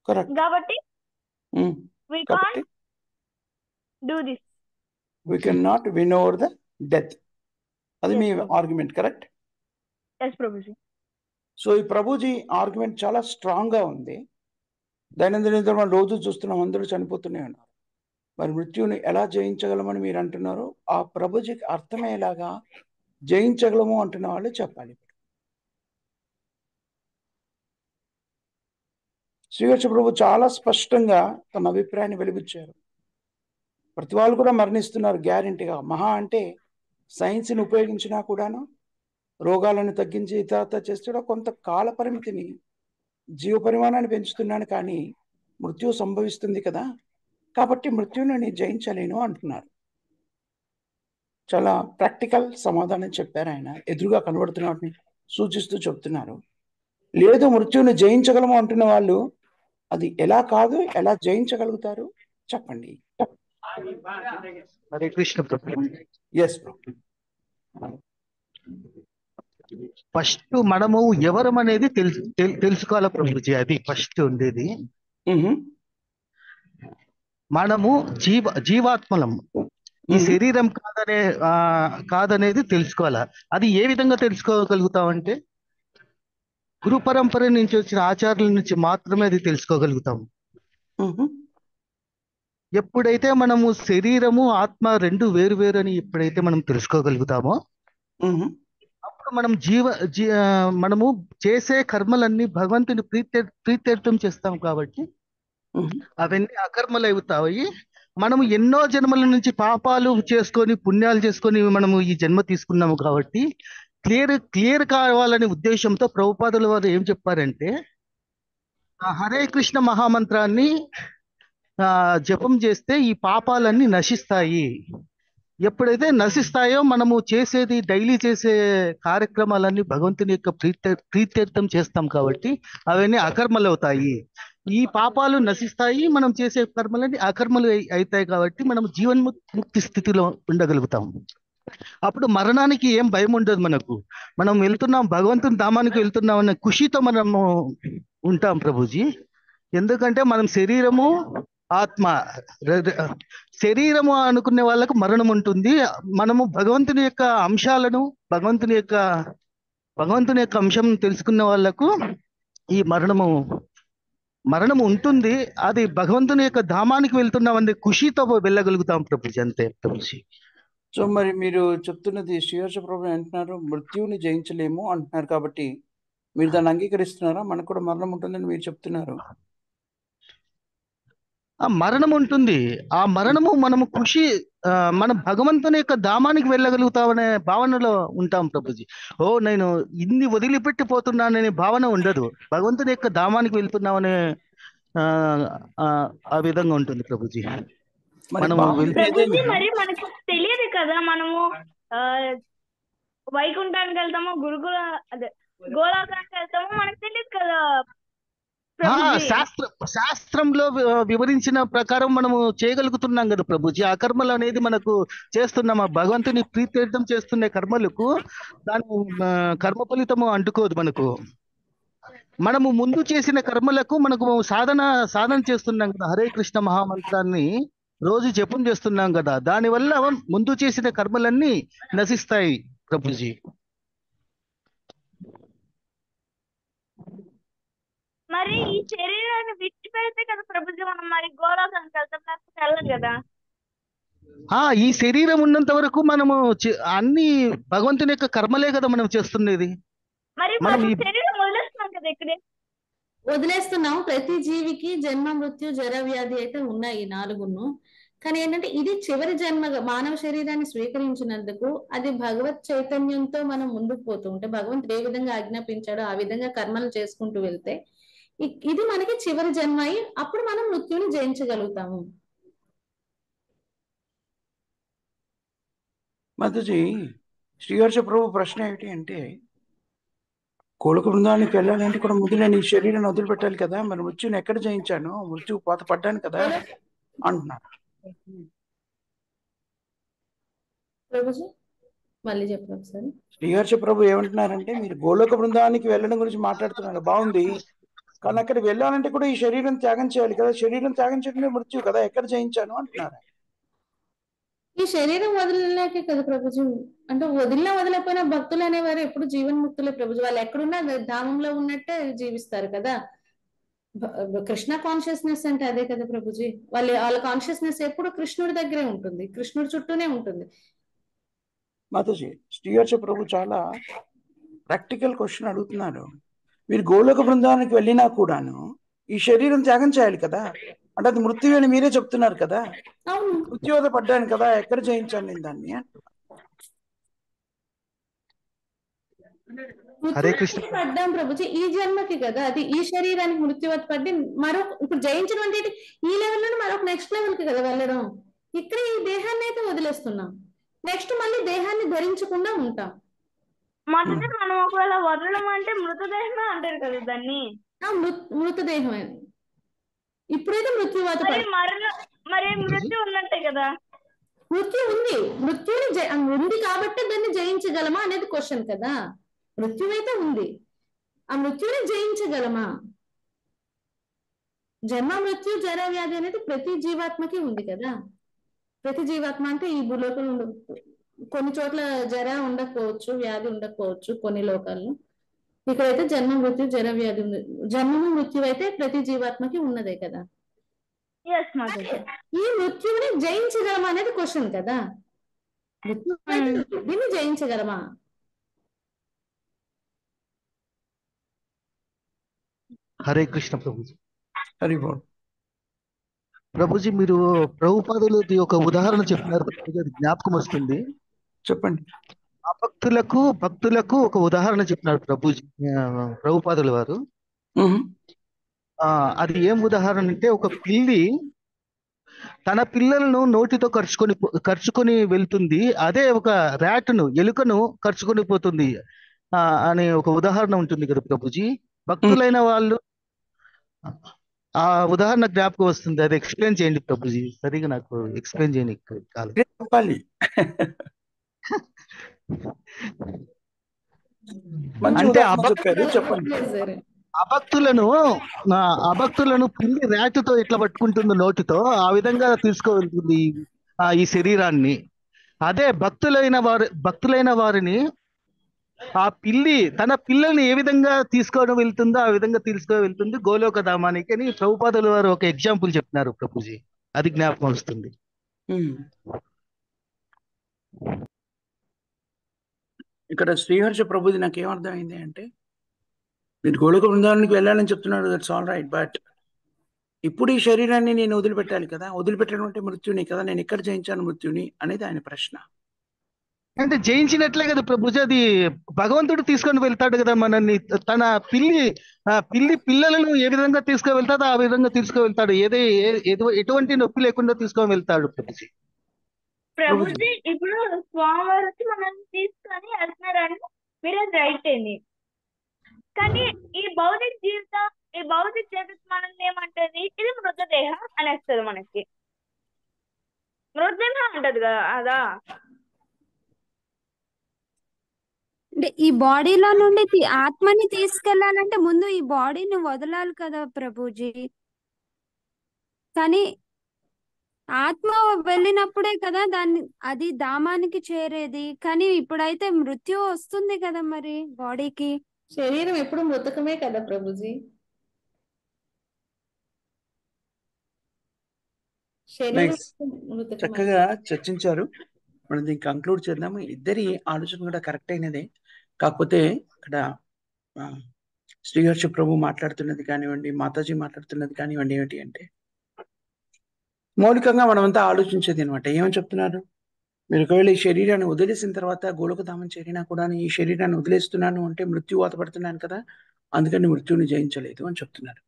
correct. కాబట్టి we కాబట్టి can't do this. we cannot win over the death. అది మీ Yes, Prabhu. Argument, correct? Yes, Prabhuji. So ఈ ప్రభుజీ ఆర్గ్యుమెంట్ చాలా స్ట్రాంగ్ గా ఉంది. దైనందిన మనం రోజు చూస్తున్నాం, అందరూ చనిపోతూనే ఉన్నారు. మరి మృత్యుని ఎలా జయించగలమని మీరు అంటున్నారు? ఆ ప్రభుజీకి అర్థమయ్యేలాగా జయించగలము అంటున్న వాళ్ళు చెప్పాలి. శ్రీహర్ష ప్రభు చాలా స్పష్టంగా తన అభిప్రాయాన్ని వెలిబుచ్చారు. ప్రతి వాళ్ళు కూడా మరణిస్తున్నారు గ్యారెంటీగా. మహా అంటే సైన్స్ని ఉపయోగించినా కూడాను రోగాలను తగ్గించి ఇతరత్ర చేస్తూ కొంత కాల పరిమితిని, జీవ పరిమాణాన్ని పెంచుతున్నాను, కానీ మృత్యు సంభవిస్తుంది కదా, కాబట్టి మృత్యుని నేను జయించలేను అంటున్నారు. చాలా ప్రాక్టికల్ సమాధానం చెప్పారు ఆయన. ఎదురుగా కనబడుతున్న వాటిని సూచిస్తూ చెప్తున్నారు. లేదు మృత్యుని జయించగలము అంటున్న వాళ్ళు అది ఎలా కాదు, ఎలా జయించగలుగుతారు చెప్పండి. హరే కృష్ణ ప్రభు. ఎస్ ప్రభు. ఫస్ట్ మనము ఎవరం అనేది తెలుసుకోవాలి ప్రభుజీ. అది ఫస్ట్ ఉండేది. మనము జీవాత్మలము, ఈ శరీరం కాదనేది తెలుసుకోవాలా. అది ఏ విధంగా తెలుసుకోగలుగుతామంటే గురు పరంపర నుంచి వచ్చిన ఆచార్యుల నుంచి మాత్రమే అది తెలుసుకోగలుగుతాము. ఎప్పుడైతే మనము శరీరము ఆత్మ రెండు వేరు వేరు అని ఎప్పుడైతే మనం తెలుసుకోగలుగుతామో అప్పుడు మనం మనము చేసే కర్మలన్నీ భగవంతుని ప్రీత్యర్థం చేస్తాం కాబట్టి అవన్నీ అకర్మలు అవుతాయి. మనము ఎన్నో జన్మల నుంచి పాపాలు చేసుకొని పుణ్యాలు చేసుకొని మనము ఈ జన్మ తీసుకున్నాము కాబట్టి క్లియర్ కావాలనే ఉద్దేశంతో ప్రభుపాదుల వారు ఏం చెప్పారంటే హరే కృష్ణ మహామంత్రాన్ని జపం చేస్తే ఈ పాపాలన్నీ నశిస్తాయి. ఎప్పుడైతే నశిస్తాయో మనము చేసేది డైలీ చేసే కార్యక్రమాలన్నీ భగవంతుని యొక్క ప్రీత్యర్థం చేస్తాం కాబట్టి అవన్నీ అకర్మలు అవుతాయి. ఈ పాపాలు నశిస్తాయి, మనం చేసే కర్మలన్నీ అకర్మలు అవుతాయి కాబట్టి మనం జీవన్ముక్తి స్థితిలో ఉండగలుగుతాం. అప్పుడు మరణానికి ఏం భయం ఉండదు మనకు. మనం వెళ్తున్నాం, భగవంతుని ధామానికి వెళ్తున్నాం అనే ఖుషితో మనము ఉంటాం ప్రభుజీ. ఎందుకంటే మనం శరీరము ఆత్మ, శరీరము అనుకునే వాళ్ళకు మరణం ఉంటుంది. మనము భగవంతుని యొక్క అంశాలను, భగవంతుని యొక్క అంశం తెలుసుకున్న వాళ్ళకు ఈ మరణము ఉంటుంది. అది భగవంతుని యొక్క ధామానికి వెళ్తున్నామని ఖుషితో వెళ్ళగలుగుతాం ప్రభుజీ, అంతే ప్రభుజీ. సో మరి మీరు చెప్తున్నది శ్రీహర్ష ప్రభు అంటున్నారు, మృత్యువుని జయించలేము అంటున్నారు. కాబట్టి మీరు దాన్ని అంగీకరిస్తున్నారా? మనకు కూడా మరణం ఉంటుందని మీరు చెప్తున్నారు. ఆ మరణం ఉంటుంది. ఆ మరణము మనము మనం భగవంతుని యొక్క ధామానికి వెళ్ళగలుగుతామనే భావనలో ఉంటాం ప్రభుజీ. నేను ఇన్ని వదిలిపెట్టి పోతున్నాననే భావన ఉండదు. భగవంతుని యొక్క ధామానికి వెళ్తున్నామనే ఆ విధంగా ఉంటుంది ప్రభుజీ. మనము ప్రభుజీ మరి మనకు తెలియదు కదా, మనము వైకుంఠానికి వెళ్తామో గోలోకానికి వెళ్తామో మనకు తెలియదు కదా. శాస్త్రంలో వివరించిన ప్రకారం మనము చేయగలుగుతున్నాం కదా ప్రభుజీ. ఆ కర్మలు అనేది మనకు చేస్తున్నాం, ఆ భగవంతుని ప్రీత్యర్థం చేస్తున్న కర్మలకు దాని కర్మ ఫలితము అంటుకోదు మనకు. మనము ముందు చేసిన కర్మలకు మనకు సాధన చేస్తున్నాం కదా. హరే కృష్ణ మహామంత్రాన్ని రోజు జపం చేస్తున్నాం కదా, దానివల్ల ముందు చేసిన కర్మలన్నీ నశిస్తాయి ప్రభుజీ. మరి ఈ శరీరాన్ని విడిచిపెడితే కదా ప్రభుజీ మనం మరి గోలోకానికి వెళ్తాం, లేకపోతే వెళ్ళం కదా. ఈ శరీరం ఉన్నంత వరకు మనము అన్ని భగవంతుని యొక్క కర్మలే కదా మనం చేస్తున్నది. మరి శరీరం వదిలేస్తున్నాం కదా, ఇక్కడే వదిలేస్తున్నాం. ప్రతి జీవికి జన్మ, మృత్యు, జర, వ్యాధి అయితే ఉన్నాయి, ఈ 4. కానీ ఏంటంటే ఇది చివరి జన్మగా మానవ శరీరాన్ని స్వీకరించినందుకు అది భగవత్ చైతన్యంతో మనం ముందుకు పోతూ ఉంటే, భగవంతుడు ఏ విధంగా ఆజ్ఞాపించాడో ఆ విధంగా కర్మలు చేసుకుంటూ వెళ్తే ఇది మనకి చివరి జన్మ అయి అప్పుడు మనం మృత్యుని జయించగలుగుతాము. మాతాజీ, శ్రీహర్ష ప్రభు ప్రశ్న ఏంటి అంటే, కోలుక బృందానికి వెళ్ళాలంటే కూడా ముందు నేను ఈ శరీరాన్ని వదిలిపెట్టాలి కదా, మరి మృత్యుని ఎక్కడ జయించాను, మృత్యు పాత పడ్డాను కదా అంటున్నారు. ప్రభుజీ మళ్ళీ చెప్పండి ఒకసారి. శ్రీహర్ష ప్రభు ఏమంటున్నారంటే, మీరు గోలోక బృందానికి వెళ్ళడం గురించి మాట్లాడుతున్నారు, బాగుంది. కానీ అక్కడ వెళ్ళాలంటే కూడా ఈ శరీరం త్యాగం చేయాలి కదా, శరీరం త్యాగం చేయడమే మృత్యు కదా, ఎక్కడ జయించాను అంటున్నారు. ఈ శరీరం వదిలేకే కదా ప్రభుజీ. అంటే వదిలేకపోయినా భక్తులు అనేవారు ఎప్పుడు జీవన్ముక్తులే ప్రభుజీ. వాళ్ళు ఎక్కడున్నా ధామంలో ఉన్నట్టే జీవిస్తారు కదా. కృష్ణ కాన్షియస్నెస్ అంటే అదే కదా ప్రభుజీ. వాళ్ళ కాన్షియస్నెస్ ఎప్పుడు కృష్ణుడి దగ్గరే ఉంటుంది, కృష్ణుడి చుట్టూనే ఉంటుంది. మాతాజీ, శ్రీహర్ష ప్రభు చాలా ప్రాక్టికల్ క్వశ్చన్ అడుగుతున్నారు. మీరు గోలోక బృందానికి వెళ్ళినా కూడాను ఈ శరీరం త్యాగం చేయాలి కదా, అంటే అది మృత్యు అని మీరే చెప్తున్నారు కదా, మృత్యువద పడ్డాను కదా, ఎక్కడ జయించాను నేను దాన్ని. పడ్డాం ప్రభుజీ ఈ జన్మకి కదా, అది ఈ శరీరానికి మృత్యువత పడి ఇప్పుడు జయించడం అంటే ఈ లెవెల్ నుండి మరొక నెక్స్ట్ లెవెల్ కి కదా వెళ్ళడం. ఇక్కడ ఈ దేహాన్ని అయితే వదిలేస్తున్నాం, నెక్స్ట్ మళ్ళీ దేహాన్ని ధరించకుండా ఉంటాం. మనం ఒకవేళ వదలడం అంటే మృతదేహమే అంటారు కదా దాన్ని. మృతదేహం ఇప్పుడైతే మృత్యువాత మరి మృత్యు ఉన్నట్టే కదా. మృత్యు మృత్యుని ఉంది కాబట్టి దాన్ని జయించగలమా అనేది క్వశ్చన్ కదా. మృత్యు అయితే ఉంది, ఆ మృత్యుని జయించగలమా? జన్మ, మృత్యు, జర, వ్యాధి అనేది ప్రతి జీవాత్మకి ఉంది కదా. ప్రతి జీవాత్మ అంటే ఈ భూలోకంలో కొన్ని చోట్ల జర ఉండకపోవచ్చు, వ్యాధి ఉండకపోవచ్చు కొన్ని లోకాల్లో. ఇక్కడైతే జన్మ, మృత్యు, జర, వ్యాధి ఉంది. జన్మము, మృత్యు అయితే ప్రతి జీవాత్మకి ఉన్నదే కదా. ఈ మృత్యువుని జయించగలమా అనేది క్వశ్చన్ కదా. దీన్ని జయించగలమా? హరే కృష్ణ ప్రభుజీ. హరి బోల్. ప్రభుజీ, మీరు ప్రభుపాదులది ఒక ఉదాహరణ చెప్పినారు, జ్ఞాపకం వస్తుంది, చెప్పండి. ఆ భక్తులకు ఒక ఉదాహరణ చెప్పినారు ప్రభుపాదుల వారు. అది ఏం ఉదాహరణ అంటే, ఒక పిల్లి తన పిల్లలను నోటితో ఖర్చుకొని వెళ్తుంది, అదే ఒక ర్యాట్ను ఎలుకను ఖర్చుకొని పోతుంది అనే ఒక ఉదాహరణ ఉంటుంది కదా ప్రభుజీ. భక్తులైన వాళ్ళు ఆ ఉదాహరణ జ్ఞాపకం వస్తుంది, అది ఎక్స్ప్లెయిన్ చేయండి ప్రభుజీ. సరిగా నాకు ఎక్స్ప్లెయిన్ చేయండి కాదు. చెప్పాలి. మంచి అంటే ఉదాహరణ చెప్పారు, చెప్పండి. అభక్తులను పిల్లి ర్యాటుతో ఎట్లా పట్టుకుంటుందో నోటితో, ఆ విధంగా తీసుకువెళ్తుంది ఈ శరీరాన్ని. అదే భక్తులైన వారిని ఆ పిల్లి తన పిల్లల్ని ఏ విధంగా తీసుకొని వెళ్తుందో ఆ విధంగా తీసుకొని వెళ్తుంది గోలోక ధామానికి అని ప్రభుపాదుల వారు ఒక ఎగ్జాంపుల్ చెప్తున్నారు ప్రభుజీ. అది జ్ఞాపకం వస్తుంది. ఇక్కడ శ్రీహర్ష ప్రభుది నాకేమర్థమైంది అంటే, మీరు గోలోక బృందావనానికి వెళ్ళాలని చెప్తున్నాడు, దట్స్ ఆల్ రైట్. బట్ ఇప్పుడు ఈ శరీరాన్ని నేను వదిలిపెట్టాలి కదా, వదిలిపెట్టడం అంటే మృత్యుని కదా, నేను ఎక్కడ జయించాను మృత్యుని అనేది ఆయన ప్రశ్న. అంటే జయించినట్లే కదా ప్రభుజీ, అది భగవంతుడు తీసుకొని వెళ్తాడు కదా మనల్ని. తన పిల్లలను ఏ విధంగా తీసుకొని వెళ్తాడో ఆ విధంగా తీసుకొని వెళ్తాడు, ఎటువంటి నొప్పి లేకుండా తీసుకొని వెళ్తాడు ప్రభుజీ. ప్రభుజీ ఇప్పుడు స్వామివారు వచ్చి మనల్ని తీసుకొని వెళ్తున్నారని మీరు రైట్ అండి. కానీ ఈ భౌతిక జగత్ మనల్ని ఏమంటది, ఇది మృతదేహం అనేస్తుంది మనకి. మృతదేహం అంటది కదా అదా. అంటే ఈ బాడీలో నుండి ఆత్మని తీసుకెళ్లాలంటే ముందు ఈ బాడీని వదలాలి కదా ప్రభుజీ. కానీ ఆత్మ వెళ్ళినప్పుడే కదా అది ధామానికి చేరేది. కానీ ఇప్పుడైతే మృత్యు వస్తుంది కదా మరి బాడీకి. శరీరం ఎప్పుడు మృతకమే కదా ప్రభుజీ. శరీరం మృతకమే. చక్కగా చర్చించారు. మనం దీన్ని కంక్లూడ్ చేద్దాము. ఇద్దరి ఆలోచన కూడా కరెక్ట్ అయినదే. కాకపోతే ఇక్కడ శ్రీహర్ష ప్రభు మాట్లాడుతున్నది కానివ్వండి, మాతాజీ మాట్లాడుతున్నది కానివ్వండి, ఏమిటి అంటే మౌలికంగా మనమంతా ఆలోచించేది అనమాట. ఏమని చెప్తున్నారు, మీరు ఒకవేళ ఈ శరీరాన్ని వదిలేసిన తర్వాత గోలోకధామం చేరినా కూడా ఈ శరీరాన్ని వదిలేస్తున్నాను అంటే మృత్యువాత పడుతున్నాను కదా, అందుకని మృత్యుని జయించలేదు అని చెప్తున్నారు.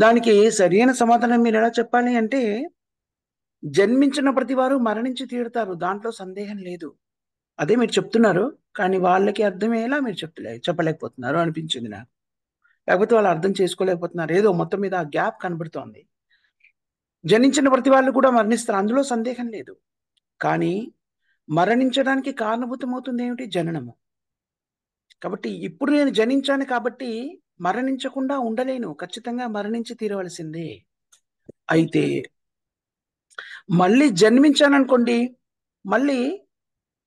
దానికి సరైన సమాధానం మీరు ఎలా చెప్పాలి అంటే, జన్మించిన ప్రతి వారు మరణించి తీరుతారు, దాంట్లో సందేహం లేదు. అదే మీరు చెప్తున్నారు. కానీ వాళ్ళకి అర్థమయ్యేలా మీరు చెప్పలేకపోతున్నారు అనిపించింది నాకు. లేకపోతే వాళ్ళు అర్థం చేసుకోలేకపోతున్నారు. ఏదో మొత్తం మీద ఆ గ్యాప్ కనబడుతోంది. జనించిన ప్రతి వాళ్ళు కూడా మరణిస్తారు, అందులో సందేహం లేదు. కానీ మరణించడానికి కారణభూతమవుతుంది ఏమిటి? జననము. కాబట్టి ఇప్పుడు నేను జనించాను కాబట్టి మరణించకుండా ఉండలేను, ఖచ్చితంగా మరణించి తీరవలసిందే. అయితే మళ్ళీ జన్మించాననుకోండి, మళ్ళీ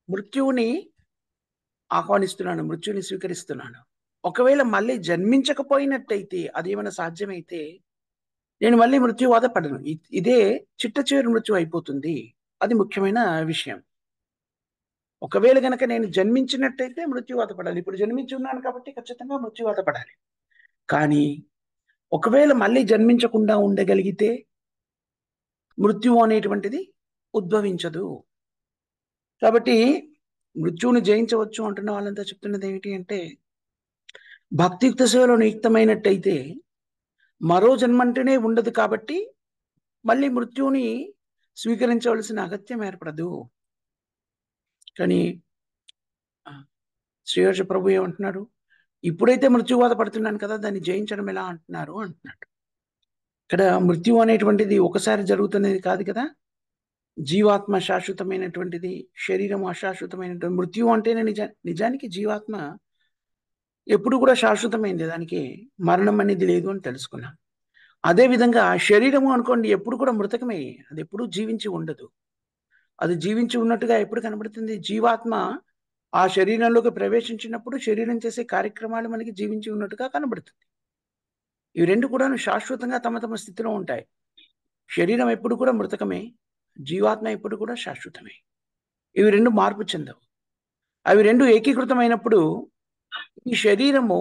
మృత్యువుని ఆహ్వానిస్తున్నాను, మృత్యుని స్వీకరిస్తున్నాను. ఒకవేళ మళ్ళీ జన్మించకపోయినట్టయితే, అదేమైనా సాధ్యమైతే నేను మళ్ళీ మృత్యువాత పడను. ఇదే చిట్ట చివరి మృత్యు అయిపోతుంది. అది ముఖ్యమైన విషయం. ఒకవేళ గనక నేను జన్మించినట్టయితే మృత్యువాత పడాలి. ఇప్పుడు జన్మించి ఉన్నాను కాబట్టి ఖచ్చితంగా మృత్యువాత పడాలి. కానీ ఒకవేళ మళ్ళీ జన్మించకుండా ఉండగలిగితే మృత్యువు అనేటువంటిది ఉద్భవించదు. కాబట్టి మృత్యువుని జయించవచ్చు అంటున్న వాళ్ళంతా చెప్తున్నది ఏమిటి అంటే, భక్తియుక్త సేవలో నియుక్తమైనట్టయితే మరో జన్మంటేనే ఉండదు కాబట్టి మళ్ళీ మృత్యువుని స్వీకరించవలసిన అగత్యం ఏర్పడదు. కానీ శ్రీహర్ష ప్రభు ఏమంటున్నాడు, ఇప్పుడైతే మృత్యువాత పడుతున్నాను కదా, దాన్ని జయించడం ఎలా అంటున్నారు అంటున్నాడు. ఇక్కడ మృత్యు అనేటువంటిది ఒకసారి జరుగుతున్నది కాదు కదా. జీవాత్మ శాశ్వతమైనటువంటిది, శరీరం అశాశ్వతమైనటువంటి. మృత్యు అంటేనే నిజానికి జీవాత్మ ఎప్పుడు కూడా శాశ్వతమైంది, దానికి మరణం అనేది లేదు అని తెలుసుకున్నాం. అదేవిధంగా శరీరము అనుకోండి, ఎప్పుడు కూడా మృతకమే, అది ఎప్పుడు జీవించి ఉండదు. అది జీవించి ఉన్నట్టుగా ఎప్పుడు కనబడుతుంది? జీవాత్మ ఆ శరీరంలోకి ప్రవేశించినప్పుడు శరీరం చేసే కార్యక్రమాలు మనకి జీవించి ఉన్నట్టుగా కనబడుతుంది. ఇవి రెండు కూడా శాశ్వతంగా తమ తమ స్థితిలో ఉంటాయి. శరీరం ఎప్పుడు కూడా మృతకమే, జీవాత్మ ఎప్పుడు కూడా శాశ్వతమే. ఇవి రెండు మార్పు చెందవు. అవి రెండు ఏకీకృతమైనప్పుడు ఈ శరీరము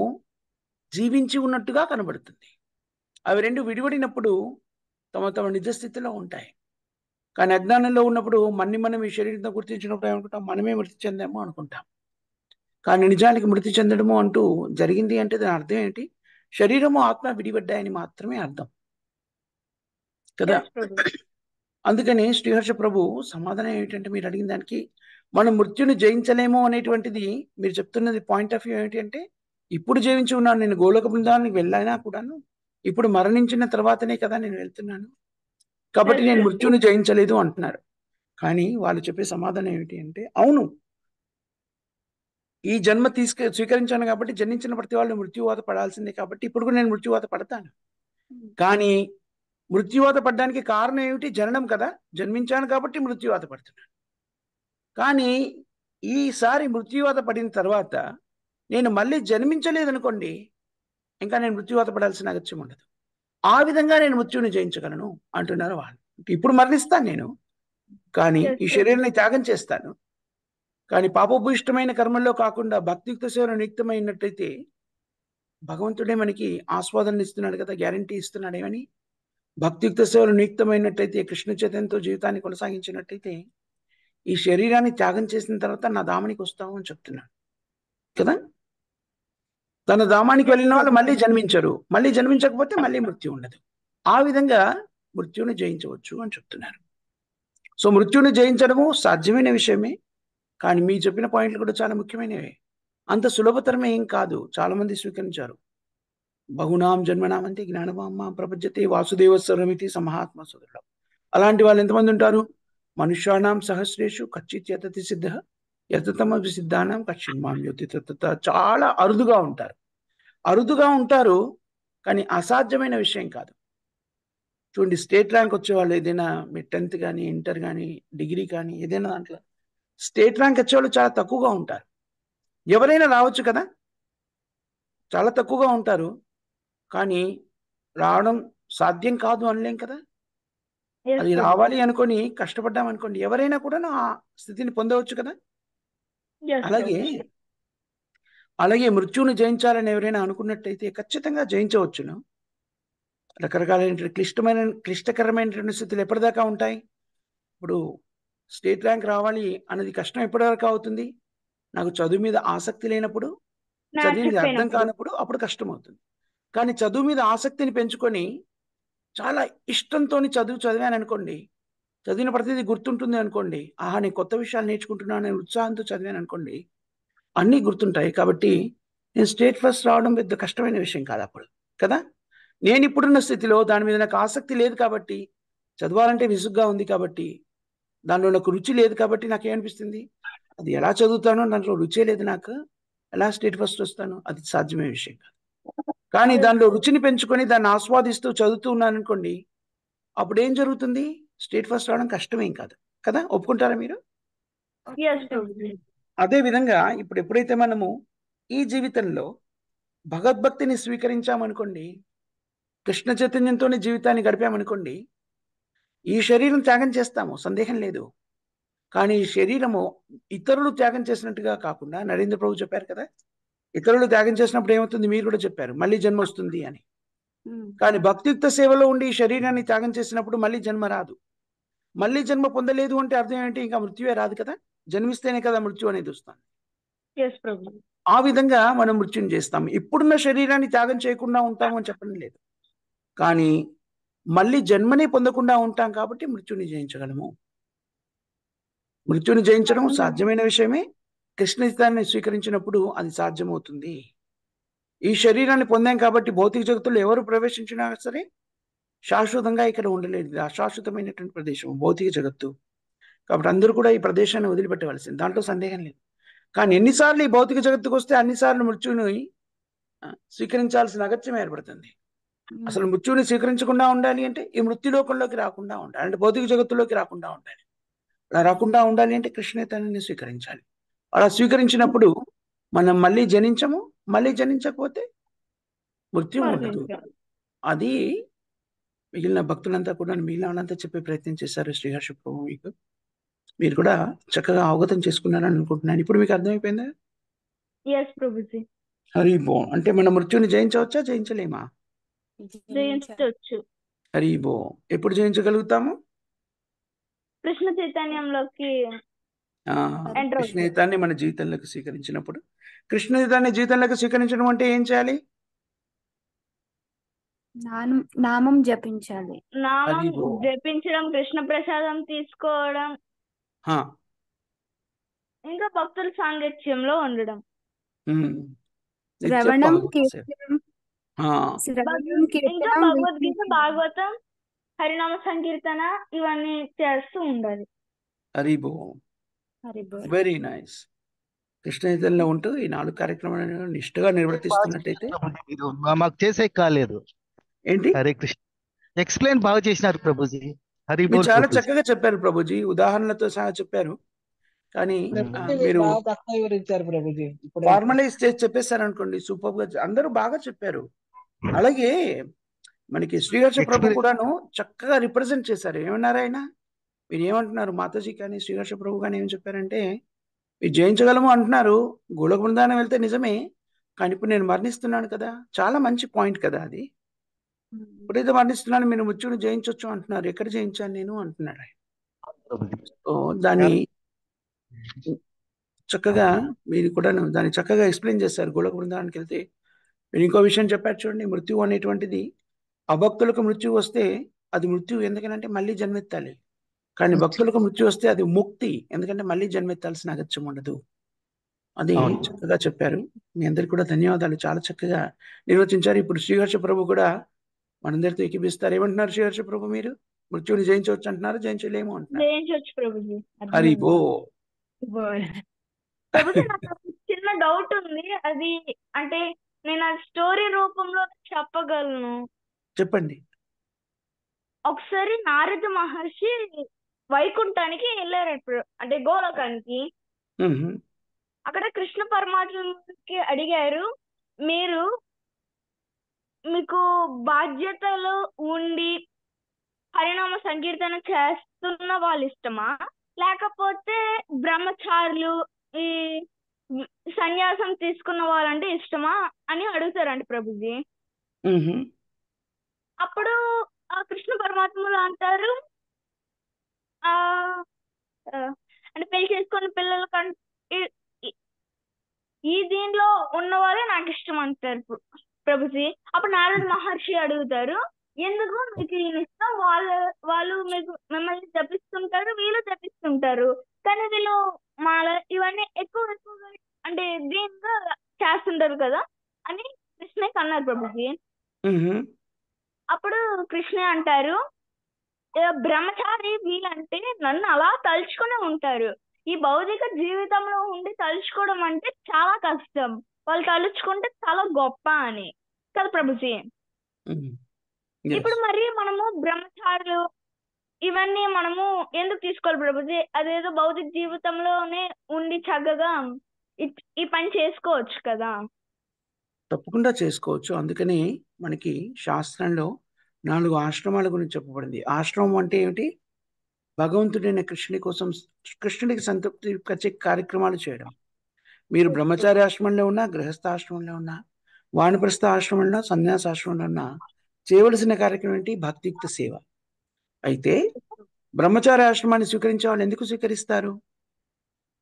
జీవించి ఉన్నట్టుగా కనబడుతుంది. అవి రెండు విడివడినప్పుడు తమ తమ నిజస్థితిలో ఉంటాయి. కానీ అజ్ఞానంలో ఉన్నప్పుడు మనం ఈ శరీరంతో గుర్తించినప్పుడు ఏమనుకుంటాం, మనమే మృతి చెందాము అనుకుంటాం. కానీ నిజానికి మృతి చెందడము అంటూ జరిగింది అంటే దాని అర్థం ఏంటి? శరీరము ఆత్మ విడిపడ్డాయని మాత్రమే అర్థం కదా. అందుకని శ్రీహర్ష ప్రభు సమాధానం ఏమిటంటే, మీరు అడిగిన దానికి మనం మృత్యుని జయించలేము అనేటువంటిది మీరు చెప్తున్నది పాయింట్ ఆఫ్ వ్యూ ఏంటి అంటే, ఇప్పుడు జీవించి ఉన్నాను నేను, గోలోక బృందానికి వెళ్ళైనా కూడాను ఇప్పుడు మరణించిన తర్వాతనే కదా నేను వెళ్తున్నాను, కాబట్టి నేను మృత్యుని జయించలేదు అంటున్నారు. కానీ వాళ్ళు చెప్పే సమాధానం ఏమిటి అంటే, అవును ఈ జన్మ స్వీకరించాను కాబట్టి జన్మించిన ప్రతి వాళ్ళు మృత్యువాత పడాల్సిందే, కాబట్టి ఇప్పుడు కూడా నేను మృత్యువాత పడతాను. కానీ మృత్యువాత పడడానికి కారణం ఏమిటి? జననం కదా, జన్మించాను కాబట్టి మృత్యువాత పడుతున్నాను. కానీ ఈసారి మృత్యువాత పడిన తర్వాత నేను మళ్ళీ జన్మించలేదనుకోండి, ఇంకా నేను మృత్యువాత పడాల్సిన అగత్యం ఉండదు. ఆ విధంగా నేను మృత్యుని జయించగలను అంటున్నారు వాళ్ళు. ఇప్పుడు మరణిస్తాను నేను, కానీ ఈ శరీరాన్ని త్యాగం చేస్తాను. కానీ పాపోభూయిష్టమైన కర్మల్లో కాకుండా భక్తియుక్త సేవలో నియుక్తమైనట్టయితే భగవంతుడే మనకి ఆస్వాదన ఇస్తున్నాడు కదా, గ్యారంటీ ఇస్తున్నాడు. ఏమని? భక్తియుక్త సేవలు నియుక్తమైనట్టయితే, కృష్ణ చైతన్యంతో జీవితాన్ని కొనసాగించినట్టయితే ఈ శరీరాన్ని త్యాగం చేసిన తర్వాత నా ధామానికి వస్తాము అని చెప్తున్నాడు కదా. తన ధామానికి వెళ్ళిన వాళ్ళు మళ్ళీ జన్మించరు, మళ్ళీ జన్మించకపోతే మళ్ళీ మృత్యు ఉండదు. ఆ విధంగా మృత్యుని జయించవచ్చు అని చెప్తున్నారు. సో మృత్యుని జయించడము సాధ్యమైన విషయమే, కానీ మీ చెప్పిన పాయింట్లు కూడా చాలా ముఖ్యమైనవి. అంత సులభతరమే ఏం కాదు, చాలా మంది స్వీకరించారు. బహునాం జన్మనాం అంటే జ్ఞానమామ ప్రపంచతే వాసుదేవ సర్వమితి సమహాత్మ సోదరుడు. అలాంటి వాళ్ళు ఎంతమంది ఉంటారు? మనుష్యానాం సహస్రేషు కచ్చిత్ యతతి సిద్ధ యతతమ సిద్ధానం కచ్చిన్మాం యోతి తత. చాలా అరుదుగా ఉంటారు, కానీ అసాధ్యమైన విషయం కాదు. చూడండి, స్టేట్ ర్యాంక్ వచ్చేవాళ్ళు ఏదైనా మీ 10th కానీ ఇంటర్ కానీ డిగ్రీ కానీ ఏదైనా దాంట్లో స్టేట్ ర్యాంక్ వచ్చేవాళ్ళు చాలా తక్కువగా ఉంటారు. ఎవరైనా రావచ్చు కదా, చాలా తక్కువగా ఉంటారు, కానీ రావడం సాధ్యం కాదు అనలేం కదా. అది రావాలి అనుకొని కష్టపడ్డాం అనుకోండి, ఎవరైనా కూడా ఆ స్థితిని పొందవచ్చు కదా. అలాగే మృత్యువుని జయించాలని ఎవరైనా అనుకున్నట్టయితే ఖచ్చితంగా జయించవచ్చును. రకరకాలైన క్లిష్టకరమైనటువంటి స్థితులు ఎప్పటిదాకా ఉంటాయి? ఇప్పుడు స్టేట్ ర్యాంక్ రావాలి అన్నది కష్టం ఎప్పటివరకు అవుతుంది? నాకు చదువు మీద ఆసక్తి లేనప్పుడు, చదివింది అర్థం కానప్పుడు, అప్పుడు కష్టం అవుతుంది. కానీ చదువు మీద ఆసక్తిని పెంచుకొని చాలా ఇష్టంతో చదివాను అనుకోండి, చదివిన ప్రతిదీ గుర్తుంటుంది అనుకోండి, ఆహా నేను కొత్త విషయాలు నేర్చుకుంటున్నాను నేను ఉత్సాహంతో చదివాను అనుకోండి, అన్నీ గుర్తుంటాయి. కాబట్టి నేను స్టేట్ ఫస్ట్ రావడం పెద్ద కష్టమైన విషయం కాదు అప్పుడు కదా. నేను ఇప్పుడున్న స్థితిలో దాని మీద నాకు ఆసక్తి లేదు కాబట్టి, చదవాలంటే విసుగ్గా ఉంది కాబట్టి, దానిలో నాకు రుచి లేదు కాబట్టి నాకేమనిపిస్తుంది, అది ఎలా చదువుతానో దాంట్లో రుచే లేదు, నాకు ఎలా స్టేట్ ఫస్ట్ వస్తాను? అది సాధ్యమైన విషయం కాదు. కానీ దానిలో రుచిని పెంచుకొని దాన్ని ఆస్వాదిస్తూ చదువుతూ ఉన్నాను అనుకోండి, అప్పుడు ఏం జరుగుతుంది? స్టేట్ ఫస్ట్ రావడం కష్టమేం కాదు కదా. ఒప్పుకుంటారా మీరు? అదే విధంగా ఇప్పుడు ఎప్పుడైతే మనము ఈ జీవితంలో భగవద్భక్తిని స్వీకరించామనుకోండి, కృష్ణ చైతన్యంతోనే జీవితాన్ని గడిపామనుకోండి, ఈ శరీరం త్యాగం చేస్తాము, సందేహం లేదు. కానీ ఈ శరీరము ఇతరులు త్యాగం చేసినట్టుగా కాకుండా, నరేంద్ర ప్రభు చెప్పారు కదా, ఇతరులు త్యాగం చేసినప్పుడు ఏమవుతుంది? మీరు కూడా చెప్పారు, మళ్ళీ జన్మ వస్తుంది అని. కానీ భక్తియుక్త సేవలో ఉండి ఈ శరీరాన్ని త్యాగం చేసినప్పుడు మళ్ళీ జన్మ రాదు. మళ్ళీ జన్మ పొందలేదు అంటే అర్థం ఏంటి? ఇంకా మృత్యువే రాదు కదా, జన్మిస్తేనే కదా మృత్యు అనేది వస్తుంది. ఆ విధంగా మనం మృత్యుని చేస్తాం. ఇప్పుడున్న శరీరాన్ని త్యాగం చేయకుండా ఉంటాము అని చెప్పడం లేదు, కానీ మళ్ళీ జన్మనే పొందకుండా ఉంటాం కాబట్టి మృత్యుని జయించగలము. మృత్యుని జయించడం సాధ్యమైన విషయమే. కృష్ణచిత్తాన్ని స్వీకరించినప్పుడు అది సాధ్యమవుతుంది. ఈ శరీరాన్ని పొందాం కాబట్టి భౌతిక జగత్తులో ఎవరు ప్రవేశించినా సరే శాశ్వతంగా ఇక్కడ ఉండలేదు. అశాశ్వతమైనటువంటి ప్రదేశం భౌతిక జగత్తు, కాబట్టి అందరూ కూడా ఈ ప్రదేశాన్ని వదిలిపెట్టవలసింది, దాంట్లో సందేహం లేదు. కానీ ఎన్నిసార్లు ఈ భౌతిక జగత్తుకు వస్తే అన్నిసార్లు మృత్యుని స్వీకరించాల్సిన అగత్యం ఏర్పడుతుంది. అసలు మృత్యుని స్వీకరించకుండా ఉండాలి అంటే ఈ మృత్యులోకంలోకి రాకుండా ఉండాలి, అంటే భౌతిక జగత్తులోకి రాకుండా ఉండాలి. అలా రాకుండా ఉండాలి అంటే కృష్ణచైతన్యాన్ని స్వీకరించాలి. అలా స్వీకరించినప్పుడు మనం మళ్ళీ జనించము, మళ్ళీ జనించకపోతే మృత్యు ఉండదు. అది మిగిలిన భక్తులంతా కూడా మిగిలిన వాళ్ళంతా చెప్పే ప్రయత్నం చేశారు శ్రీహర్ష ప్రభు. మీకు మీరు కూడా చక్కగా అవగతం చేసుకున్నారని అనుకుంటున్నాను. ఇప్పుడు మీకు అర్థమైపోయిందా? హరి బో. అంటే మనం మృత్యుని జయించవచ్చా, జయించలేమా? జయించవచ్చు. హరి బో. ఎప్పుడు జయించగలుగుతాము? కృష్ణ చైతన్యంలోకి కృష్ణ చైతన్యాన్ని మన జీవితంలోకి స్వీకరించినప్పుడు. కృష్ణ చైతన్య జీవితంలోకి స్వీకరించడం అంటే ఏం చేయాలి? నామం జపించాలి. నామం హరిబో జపించడం, కృష్ణ ప్రసాదం తీసుకోవడం, హా, ఇంకా భక్తుల సాంగత్యంలో ఉండడం. నిత్య శ్రవణం భాగవత సేవ. కీర్తనం హా, శ్రవణం ఇంకా కీర్తనం భగవద్గీత, వీక్షించడం. భాగవతం, హరినామ సంకీర్తన ఇవన్నీ చేస్తూ ఉండాలి. హరిబో హరి బోల్. Very nice. కృష్ణ చైతన్యంలో ఉంటూ ఈ 4 కార్యక్రమాలను నిష్ఠగా నిర్వర్తిస్తున్నట్టయితే మీరు మాకు చేసే కాలేదు. ఏంటి హరే కృష్ణ ఎక్స్ప్లెయిన్ బాగా చేసినారు ప్రభుజీ. హరి మీరు బోల్ చాలా ప్రభుజీ. చక్కగా చెప్పారు ప్రభుజీ, ఉదాహరణలతో సహా చెప్పారు. కానీ ప్రభుజీ మీరు బాగా చక్కగా వివరించారు ప్రభుజీ. ఇప్పుడు ఫార్మలైజ్ చేసి చెప్పేశారు అనుకోండి, సూపర్ గా అందరూ బాగా చెప్పారు. అలాగే మనకి శ్రీహర్ష ప్రభు కూడాను చక్కగా రిప్రజెంట్ చేశారు. ఏమన్నారు ఆయన, మీరు ఏమంటున్నారు మాతాజీ కానీ శ్రీహర్ష ప్రభు కానీ ఏం చెప్పారంటే, మీరు జయించగలము అంటున్నారు, గోళక బృందానం వెళ్తే నిజమే, కానీ ఇప్పుడు నేను మరణిస్తున్నాను కదా. చాలా మంచి పాయింట్ కదా అది. ఎప్పుడైతే మరణిస్తున్నాను మీరు మృత్యువుని జయించవచ్చు అంటున్నారు, ఎక్కడ జయించాను నేను అంటున్నాడు ఆయన. సో దాన్ని చక్కగా మీరు కూడా దాన్ని చక్కగా ఎక్స్ప్లెయిన్ చేశారు. గోళక బృందానికి వెళ్తే మీరు ఇంకో విషయం చెప్పారు చూడండి, మృత్యువు అనేటువంటిది అభక్తులకు మృత్యు వస్తే అది మృత్యు, ఎందుకంటే మళ్ళీ జన్మెత్తాలి. కానీ భక్తులకు మృత్యు వస్తే అది ముక్తి, ఎందుకంటే మళ్ళీ జన్మెత్తాల్సిన అగత్యం ఉండదు. అది చక్కగా చెప్పారు. మీ అందరికి కూడా ధన్యవాదాలు, చాలా చక్కగా నిర్వచించారు. ఇప్పుడు శ్రీహర్ష ప్రభు కూడా మనందరితో ఎక్కిపిస్తారు. ఏమంటున్నారు శ్రీహర్ష ప్రభు, మీరు మృత్యువుని జయించవచ్చు అంటున్నారు, జయించలేము అంటున్నారు. జయించవచ్చు ప్రభుజీ. హరి బో. ప్రభుజీ నాకు ఒక చిన్న డౌట్ ఉంది. అది అంటే నేను ఆ స్టోరీ రూపంలో చెప్పగలను. చెప్పండి. ఒకసారి నారద మహర్షి వైకుంఠానికి వెళ్ళారు, అంటే గోలోకానికి. అక్కడ కృష్ణ పరమాత్మకి అడిగారు, మీకు బాధ్యతలు ఉండి హరినామ సంకీర్తన చేస్తున్న వాళ్ళు ఇష్టమా, లేకపోతే బ్రహ్మచారులు ఈ సన్యాసం తీసుకున్న వాళ్ళంటే ఇష్టమా అని అడుగుతారండి ప్రభుజీ. అప్పుడు ఆ కృష్ణ పరమాత్ములు అంటారు, ఆ అంటే పెళ్లి చేసుకున్న పిల్లల కంటే ఈ దీనిలో ఉన్న వాళ్ళే నాకు ఇష్టం అంటారు ప్రభుజీ. అప్పుడు నారద మహర్షి అడుగుతారు, ఎందుకు మీకు ఈయన ఇష్టం, వాళ్ళు మిమ్మల్ని జపిస్తుంటారు, వీళ్ళు జపిస్తుంటారు, కానీ వీళ్ళు మాల ఇవన్నీ ఎక్కువగా అంటే దీనిగా చేస్తుంటారు కదా అని కృష్ణకి అన్నారు ప్రభుజీ. అప్పుడు కృష్ణ అంటారు, బ్రహ్మచారి వీళ్ళంటే నన్ను అలా తలుచుకునే ఉంటారు, ఈ భౌతిక జీవితంలో ఉండి తలుచుకోవడం అంటే చాలా కష్టం, వాళ్ళు తలుచుకుంటే చాలా గొప్ప అని కదా ప్రభుజీ. ఇప్పుడు మరి మనము బ్రహ్మచారులు ఇవన్నీ మనము ఎందుకు తీసుకోవాలి ప్రభుజీ? అదేదో భౌతిక జీవితంలోనే ఉండి చక్కగా ఈ పని చేసుకోవచ్చు కదా. తప్పకుండా చేసుకోవచ్చు. అందుకని మనకి శాస్త్రంలో 4 ఆశ్రమాల గురించి చెప్పబడింది. ఆశ్రమం అంటే ఏమిటి? భగవంతుడైన కృష్ణుని కోసం, కృష్ణుడికి సంతృప్తి పరిచే కార్యక్రమాలు చేయడం. మీరు బ్రహ్మచారి ఆశ్రమంలో ఉన్నా, గృహస్థాశ్రమంలో ఉన్నా, వానప్రస్థ ఆశ్రమంలో, సన్యాసాశ్రమంలో ఉన్నా చేయవలసిన కార్యక్రమం ఏంటి? భక్తియుక్త సేవ. అయితే బ్రహ్మచారి ఆశ్రమాన్ని స్వీకరించే వాళ్ళు ఎందుకు స్వీకరిస్తారు?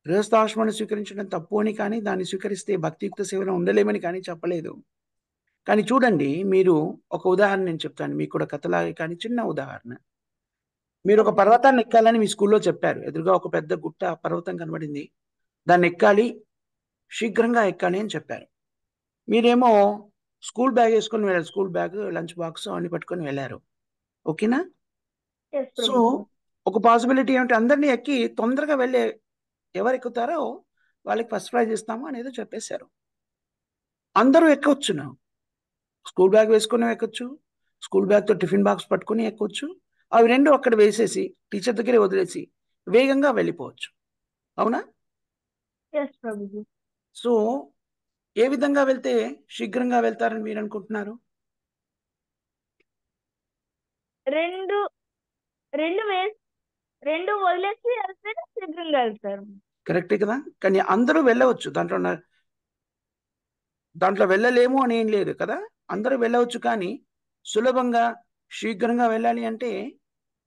గృహస్థాశ్రమాన్ని స్వీకరించడం తప్పు అని కానీ, దాన్ని స్వీకరిస్తే భక్తియుక్త సేవలో ఉండలేమని కానీ చెప్పలేదు. కానీ చూడండి, మీరు ఒక ఉదాహరణ నేను చెప్తాను మీకు కూడా, కథలాగే కానీ చిన్న ఉదాహరణ. మీరు ఒక పర్వతాన్ని ఎక్కాలని మీ స్కూల్లో చెప్పారు. ఎదురుగా ఒక పెద్ద గుట్ట పర్వతం కనబడింది, దాన్ని ఎక్కాలి, శీఘ్రంగా ఎక్కాలి అని చెప్పారు. మీరేమో స్కూల్ బ్యాగ్ వేసుకొని వెళ్ళారు, స్కూల్ బ్యాగ్, లంచ్ బాక్స్ అన్ని పట్టుకొని వెళ్ళారు. ఓకేనా? సో ఒక పాసిబిలిటీ ఏమిటి, అందరినీ ఎక్కి తొందరగా వెళ్ళే ఎవరు ఎక్కుతారో వాళ్ళకి ఫస్ట్ ప్రైజ్ ఇస్తాము అనేది చెప్పేశారు. అందరూ ఎక్కవచ్చును, స్కూల్ బ్యాగ్ వేసుకుని ఎక్కొచ్చు, స్కూల్ బ్యాగ్తో టిఫిన్ బాక్స్ పట్టుకుని ఎక్కొచ్చు. అవి రెండు అక్కడ వేసేసి టీచర్ దగ్గరే వదిలేసి వేగంగా వెళ్ళిపోవచ్చు. అవునా? సో ఏ విధంగా వెళ్తే శీఘ్రంగా వెళ్తారని మీరు అనుకుంటున్నారు? రెండు వదిలేసి వెళ్తే శీఘ్రంగా వెళ్తారు. కరెక్టే కదా. కానీ అందరూ వెళ్ళవచ్చు, దాంట్లో వెళ్ళలేము అని ఏం లేదు కదా, అందరూ వెళ్ళవచ్చు. కానీ సులభంగా శీఘ్రంగా వెళ్ళాలి అంటే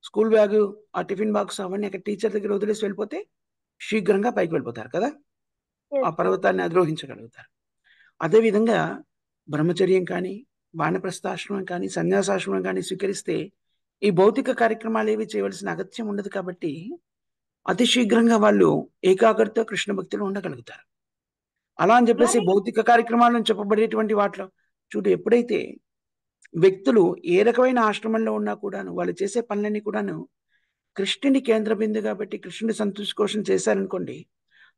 స్కూల్ బ్యాగు, ఆ టిఫిన్ బాక్స్ అవన్నీ అక్కడ టీచర్ దగ్గర వదిలేసి వెళ్ళిపోతే శీఘ్రంగా పైకి వెళ్ళిపోతారు కదా, ఆ పర్వతాన్ని అధిరోహించగలుగుతారు. అదేవిధంగా బ్రహ్మచర్యం కానీ, వానప్రస్థాశ్రమం కానీ సన్యాసాశ్రమం కానీ స్వీకరిస్తే ఈ భౌతిక కార్యక్రమాలు ఏవి చేయవలసిన అగత్యం ఉండదు. కాబట్టి అతి శీఘ్రంగా వాళ్ళు ఏకాగ్రత కృష్ణ భక్తిలో ఉండగలుగుతారు. అలా అని చెప్పేసి మరి భౌతిక కార్యక్రమాలను చెప్పబడేటువంటి వాటిలో చూడు, ఎప్పుడైతే వ్యక్తులు ఏ రకమైన ఆశ్రమంలో ఉన్నా కూడాను వాళ్ళు చేసే పనులన్నీ కూడాను కృష్ణుని కేంద్ర బిందుగా పెట్టి కృష్ణుని సంతృష్టి కోసం చేశారనుకోండి,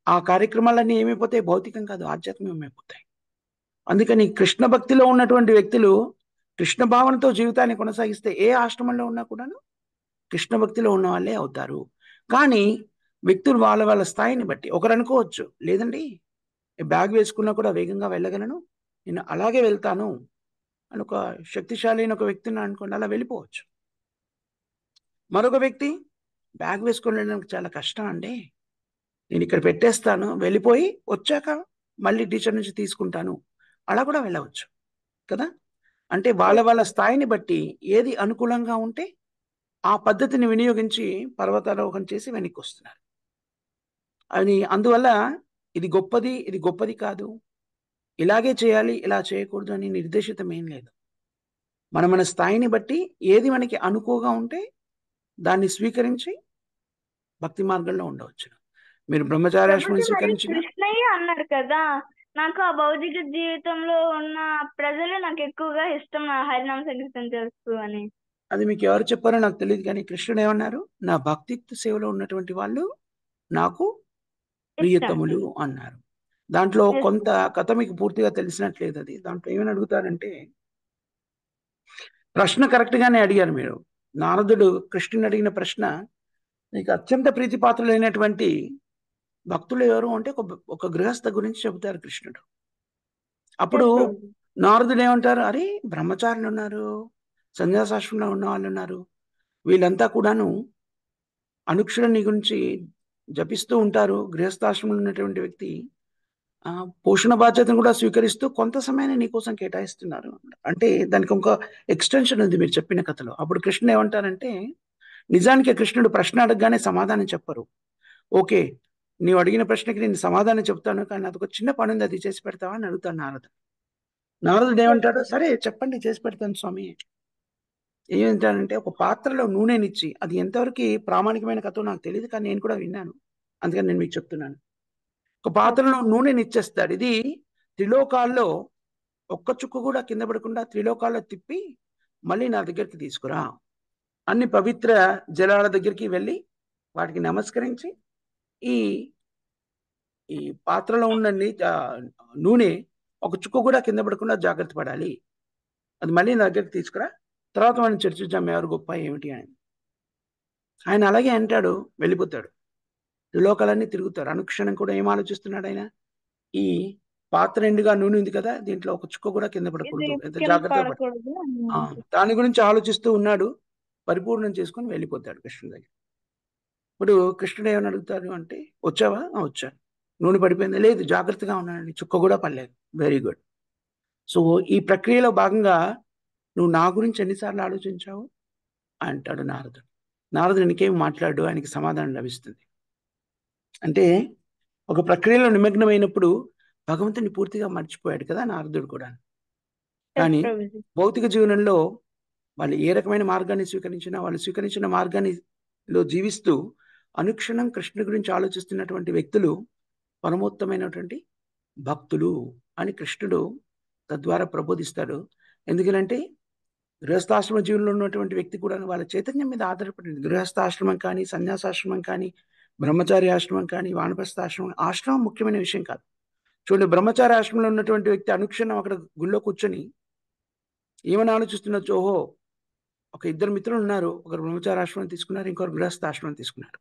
ఆ కార్యక్రమాలన్నీ ఏమైపోతాయి? భౌతికం కాదు, ఆధ్యాత్మికమైపోతాయి. అందుకని కృష్ణ భక్తిలో ఉన్నటువంటి వ్యక్తులు కృష్ణ భావనతో జీవితాన్ని కొనసాగిస్తే ఏ ఆశ్రమంలో ఉన్నా కూడాను కృష్ణ భక్తిలో ఉన్న వాళ్ళే అవుతారు. కానీ వ్యక్తులు వాళ్ళ వాళ్ళ స్థాయిని బట్టి ఒకరు అనుకోవచ్చు, లేదండి బ్యాగ్ వేసుకున్నా కూడా వేగంగా వెళ్ళగలను, నేను అలాగే వెళ్తాను అని ఒక శక్తిశాలి అయిన ఒక వ్యక్తిని అనుకోండి, అలా వెళ్ళిపోవచ్చు. మరొక వ్యక్తి బ్యాగ్ వేసుకొని వెళ్ళడానికి చాలా కష్టం అండి, నేను ఇక్కడ పెట్టేస్తాను, వెళ్ళిపోయి వచ్చాక మళ్ళీ టీచర్ నుంచి తీసుకుంటాను, అలా కూడా వెళ్ళవచ్చు కదా. అంటే వాళ్ళ వాళ్ళ స్థాయిని బట్టి ఏది అనుకూలంగా ఉంటే ఆ పద్ధతిని వినియోగించి పర్వతారోహణ చేసి వెనక్కి వస్తున్నారు. అది అందువల్ల ఇది గొప్పది, ఇది గొప్పది కాదు, ఇలాగే చేయాలి, ఇలా చేయకూడదు అని నిర్దేశితం ఏం లేదు. మన స్థాయిని బట్టి ఏది మనకి అనుకువగా ఉంటే దాన్ని స్వీకరించి భక్తి మార్గంలో ఉండవచ్చు. మీరు బ్రహ్మచార్యాశ్రమం ప్రభుజీ మరి స్వీకరించిన కృష్ణయ్య అన్నారు కదా, నాకు ఆ భౌతిక జీవితంలో ఉన్న ప్రజలు నాకు ఎక్కువగా ఇష్టం, నా హరినామ సంకీర్తన చేస్తూ అని. అది మీకు ఎవరు చెప్పారో నాకు తెలియదు, కానీ కృష్ణుడు ఏమన్నారు? నా భక్తియుక్త సేవలో ఉన్నటువంటి వాళ్ళు నాకు ఇష్టం. ప్రియతములు అన్నారు. దాంట్లో Yes. కొంత కథ మీకు పూర్తిగా తెలిసినట్లేదు. అది దాంట్లో ఏమని అడుగుతారంటే, ప్రశ్న కరెక్ట్ గానే అడిగారు మీరు. నారదుడు కృష్ణుని అడిగిన ప్రశ్న, నీకు అత్యంత ప్రీతిపాత్రులైనటువంటి భక్తులు ఎవరు అంటే ఒక గృహస్థ గురించి చెబుతారు కృష్ణుడు. అప్పుడు Yes, ప్రభుజీ. నారదుడు ఏమంటారు? అరే బ్రహ్మచారులు ఉన్నారు, సన్యాసాశ్రమంలో ఉన్న వాళ్ళు ఉన్నారు, వీళ్ళంతా కూడాను అనుక్షరం నీ గురించి జపిస్తూ ఉంటారు. గృహస్థాశ్రమంలో ఉన్నటువంటి వ్యక్తి పోషణ బాధ్యతను కూడా స్వీకరిస్తూ కొంత సమయాన్ని నీకోసం కేటాయిస్తున్నారు. అంటే దానికి ఒక ఎక్స్టెన్షన్ ఉంది మీరు చెప్పిన కథలో. అప్పుడు కృష్ణుడు ఏమంటారంటే, నిజానికి కృష్ణుడు ప్రశ్న అడగగానే సమాధానం చెప్పరు. ఓకే, నీవు అడిగిన ప్రశ్నకి నేను సమాధానం చెప్తాను, కానీ నాకు ఒక చిన్న పని ఉంది, అది చేసి పెడతావా అని అడుగుతాను నారదుడు. నారదుడు ఏమంటాడు? సరే చెప్పండి, చేసి పెడతాను స్వామి. ఏమంటాడంటే, ఒక పాత్రలో నూనెనిచ్చి, అది ఎంతవరకు ప్రామాణికమైన కథో నాకు తెలియదు, కానీ నేను కూడా విన్నాను, అందుకని నేను మీకు చెప్తున్నాను. ఒక పాత్రలో నూనెని ఇచ్చేస్తాడు. ఇది త్రిలోకాల్లో ఒక్క చుక్క కూడా కింద పడకుండా త్రిలోకాల్లో తిప్పి మళ్ళీ నా దగ్గరికి తీసుకురా, అన్ని పవిత్ర జలాల దగ్గరికి వెళ్ళి వాటికి నమస్కరించి ఈ ఈ పాత్రలో ఉన్న నూనె ఒక చుక్క కూడా కింద పడకుండా జాగ్రత్త పడాలి, అది మళ్ళీ నా దగ్గరికి తీసుకురా, తర్వాత మనం చర్చించాం ఎవరు గొప్ప ఏమిటి అని. ఆయన అలాగే అంటాడు, వెళ్ళిపోతాడు. త్రిలోకాలన్నీ తిరుగుతారు. అనుక్షణం కూడా ఏం ఆలోచిస్తున్నాడు ఆయన? ఈ పాత్ర ఎండుగా నూనె ఉంది కదా, దీంట్లో ఒక చుక్క కూడా కింద ఇది పడకూడదు, ఎంత కింద జాగ్రత్తగా పడకూడదు అని. దాని గురించి ఆలోచిస్తూ ఉన్నాడు. పరిపూర్ణం చేసుకొని వెళ్ళిపోతాడు కృష్ణుడి దగ్గర. ఇప్పుడు కృష్ణుడు ఏమని అడుగుతాడు అంటే, వచ్చావా? వచ్చాను. నూనె పడిపోయింది? లేదు, జాగ్రత్తగా ఉన్నానండి, చుక్క కూడా పడలేదు. Very good. సో ఈ ప్రక్రియలో భాగంగా నువ్వు నా గురించి ఎన్నిసార్లు ఆలోచించావు అంటాడు నారదుడు. నారదుడు ఇంకేం మాట్లాడు, ఆయనకి సమాధానం లభిస్తుంది. అంటే ఒక ప్రక్రియలో నిమగ్నమైనప్పుడు భగవంతుని పూర్తిగా మర్చిపోయాడు కదా నారదుడు కూడా. కానీ ప్రభుజీ. భౌతిక జీవనంలో వాళ్ళు ఏ రకమైన మార్గాన్ని స్వీకరించినా, వాళ్ళు స్వీకరించిన మార్గాన్నిలో జీవిస్తూ అనుక్షణం కృష్ణుడి గురించి ఆలోచిస్తున్నటువంటి వ్యక్తులు పరమోత్తమైనటువంటి భక్తులు అని కృష్ణుడు తద్వారా ప్రబోధిస్తాడు. ఎందుకంటే గృహస్థాశ్రమ జీవనంలో ఉన్నటువంటి వ్యక్తి కూడా వాళ్ళ చైతన్యం మీద ఆధారపడింది. గృహస్థాశ్రమం కానీ, సన్యాసాశ్రమం కానీ, బ్రహ్మచారి ఆశ్రమం కానీ, వానప్రస్థ ఆశ్రమం, ఆశ్రమం ముఖ్యమైన విషయం కాదు. చూడండి, బ్రహ్మచారి ఆశ్రమంలో ఉన్నటువంటి వ్యక్తి అనుక్షణం అక్కడ గుళ్ళో కూర్చొని ఏమని ఆలోచిస్తున్నచ్చు? ఓహో, ఒక ఇద్దరు మిత్రులు ఉన్నారు, ఒకరు బ్రహ్మచారి ఆశ్రమం తీసుకున్నారు, ఇంకొకరు గృహస్థ ఆశ్రమం తీసుకున్నారు.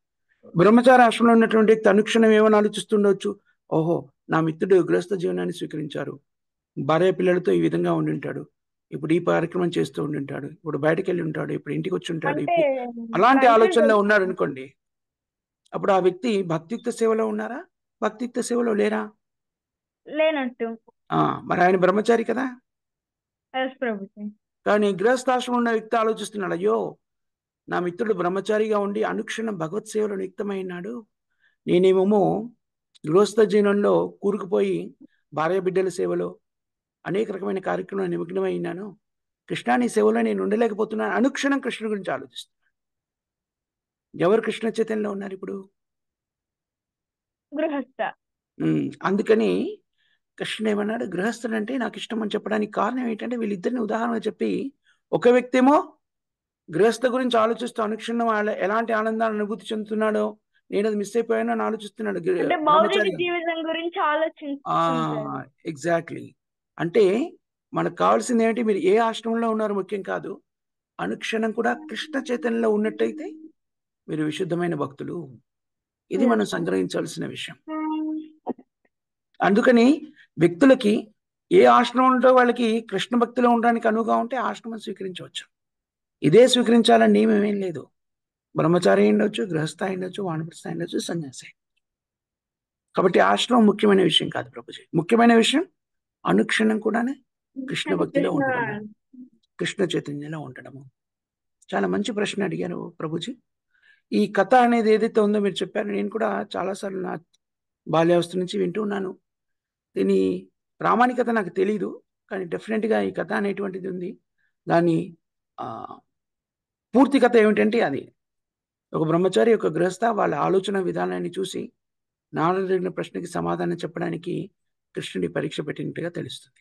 బ్రహ్మచారి ఆశ్రమంలో ఉన్నటువంటి వ్యక్తి అనుక్షణం ఏమని ఆలోచిస్తుండవచ్చు? ఓహో, నా మిత్రుడు గృహస్థ జీవనాన్ని స్వీకరించారు, భార్య పిల్లలతో ఈ విధంగా ఉండి ఉంటాడు, ఇప్పుడు ఈ కార్యక్రమం చేస్తూ ఉండి ఉంటాడు, ఇప్పుడు బయటకు వెళ్ళి ఉంటాడు, ఇప్పుడు ఇంటికి వచ్చి ఉంటాడు, అంటే ఇప్పుడు అలాంటి ఆలోచనలో ఉన్నాడు అనుకోండి. అప్పుడు ఆ వ్యక్తి భక్తియుక్త సేవలో ఉన్నారా? భక్తియుక్త సేవలో లేరా? లేనట్టు. మరి ఆయన బ్రహ్మచారి కదా. ఎస్ ప్రభుజీ. కానీ గృహస్థాశ్రమం ఉన్న వ్యక్తి ఆలోచిస్తున్నాడు, అయ్యో నా మిత్రుడు బ్రహ్మచారిగా ఉండి అనుక్షణం భగవత్ సేవలో నియుక్తమైనాడు, నేనేమో గృహస్థ జీవనంలో కూరుకుపోయి భార్య బిడ్డల సేవలో అనేక రకమైన కార్యక్రమాలు నిమగ్నమైనాను, కృష్ణ నీ సేవలో నేను ఉండలేకపోతున్నాను, అనుక్షణం కృష్ణుడి గురించి ఆలోచిస్తున్నాను. ఎవరు కృష్ణ చైతన్యంలో ఉన్నారు ఇప్పుడు? గృహస్థ. అందుకని కృష్ణుడు ఏమన్నాడు, గృహస్థుడు అంటే నాకు ఇష్టం అని చెప్పడానికి కారణం ఏంటంటే వీళ్ళిద్దరిని ఉదాహరణ చెప్పి, ఒక వ్యక్తి ఏమో గృహస్థ గురించి ఆలోచిస్తూ అనుక్షణం ఎలాంటి ఆనందాన్ని అనుభూతి చెందుతున్నాడో, నేను అది మిస్ అయిపోయాను అని ఆలోచిస్తున్నాడు. అంటే భౌతిక జీవితం గురించి ఆలోచించారు. ఎగ్జాక్ట్లీ. అంటే మనకు కావాల్సింది ఏమిటి, మీరు ఏ ఆశ్రమంలో ఉన్నారు ముఖ్యం కాదు, అనుక్షణం కూడా కృష్ణ చైతన్యంలో ఉన్నట్టయితే మీరు విశుద్ధమైన భక్తులు. ఇది మనం సంగ్రహించాల్సిన విషయం. అందుకని వ్యక్తులకి ఏ ఆశ్రమం ఉంటో వాళ్ళకి కృష్ణ భక్తిలో ఉండడానికి అనువుగా ఉంటే ఆశ్రమం స్వీకరించవచ్చు. ఇదే స్వీకరించాలని నియమం ఏం లేదు. బ్రహ్మచారి ఉండొచ్చు, గృహస్థ ఉండొచ్చు, వానప్రస్థ ఉండొచ్చు, సన్యాసి. కాబట్టి ఆశ్రమం ముఖ్యమైన విషయం కాదు ప్రభుజీ. ముఖ్యమైన విషయం అనుక్షణం కూడా కృష్ణ భక్తిలో ఉండడము, కృష్ణ చైతన్యంలో ఉండడము. చాలా మంచి ప్రశ్న అడిగారు ప్రభుజీ. ఈ కథ అనేది ఏదైతే ఉందో మీరు చెప్పారు, నేను కూడా చాలాసార్లు నా బాల్యావస్థ నుంచి వింటూ ఉన్నాను. దీని ప్రామాణికత నాకు తెలీదు, కానీ డెఫినెట్గా ఈ కథ అనేటువంటిది ఉంది. దాని పూర్తి కథ ఏమిటంటే, అది ఒక బ్రహ్మచారి, ఒక గృహస్థ వాళ్ళ ఆలోచన విధానాన్ని చూసి నారదుడు అడిగిన ప్రశ్నకి సమాధానం చెప్పడానికి కృష్ణుడి పరీక్ష పెట్టినట్టుగా తెలుస్తుంది.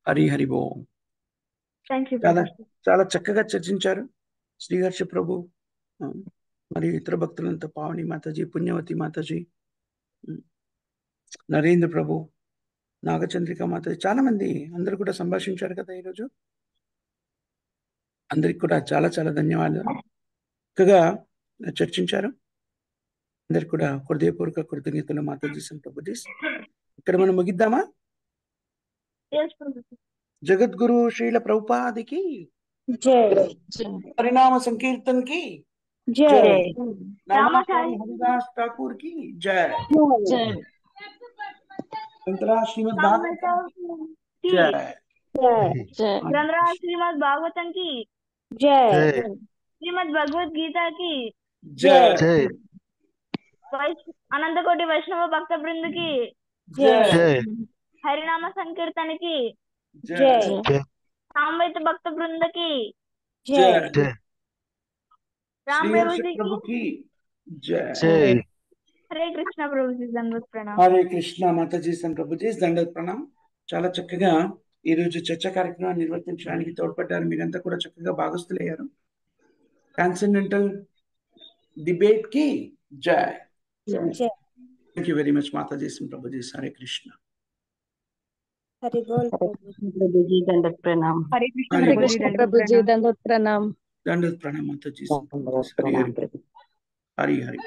హరి హరి ఓం. చాలా చాలా చక్కగా చర్చించారు శ్రీహర్ష ప్రభు మరియు ఇతర భక్తులంతా, పావని మాతాజీ, పుణ్యవతి మాతాజీ, నరేంద్ర ప్రభు, నాగచంద్రిక మాతాజీ, చాలా మంది అందరూ కూడా సంభాషించారు కదా ఈరోజు. అందరికి కూడా చాలా చాలా ధన్యవాదాలు. చక్కగా చర్చించారు. అందరికి కూడా హృదయపూర్వక కృతజ్ఞతలు మాతాజీ ప్రభుజీ. ఇక్కడ మనం ముగిద్దామా? జగద్గురు శ్రీల ప్రభుపాదికి పరిణామ సంకీర్తన్ కి జై, రామాచారి హరిదాస్ ఠాకూర్ की जय, శ్రీమద్ భాగవతం जय, श्रीमद् भागवतम की जय, श्रीमद् भगवद गीता की जय, अनंत कोटि वैष्णव भक्त वृंद की जय, हरिनाम संकीर्तन की जय, सामवेद भक्त वृंद की जय, राम प्रभु जी की जय, हरे कृष्ण प्रभु जी दंडवत प्रणाम. హరే కృష్ణ మాతాజీ ప్రభుజీ దండవత్ ప్రణాం. చాలా చక్కగా ఈ రోజు చర్చా కార్యక్రమాన్ని నిర్వర్తించడానికి తోడ్పడ్డారు. మీరంతా కూడా చక్కగా భాగస్తులయ్యారు. ట్రాన్సెండెంటల్ డిబేట్ కి జై. Thank you very much Mataji Prabhuji. Hare Krishna. Hari బోల్ ప్రభుజీ దండవత్ ప్రణాం. हरे कृष्ण प्रभु जी दंडवत प्रणाम. దండవత్ ప్రణాం మాతాజీ. హరి హరి.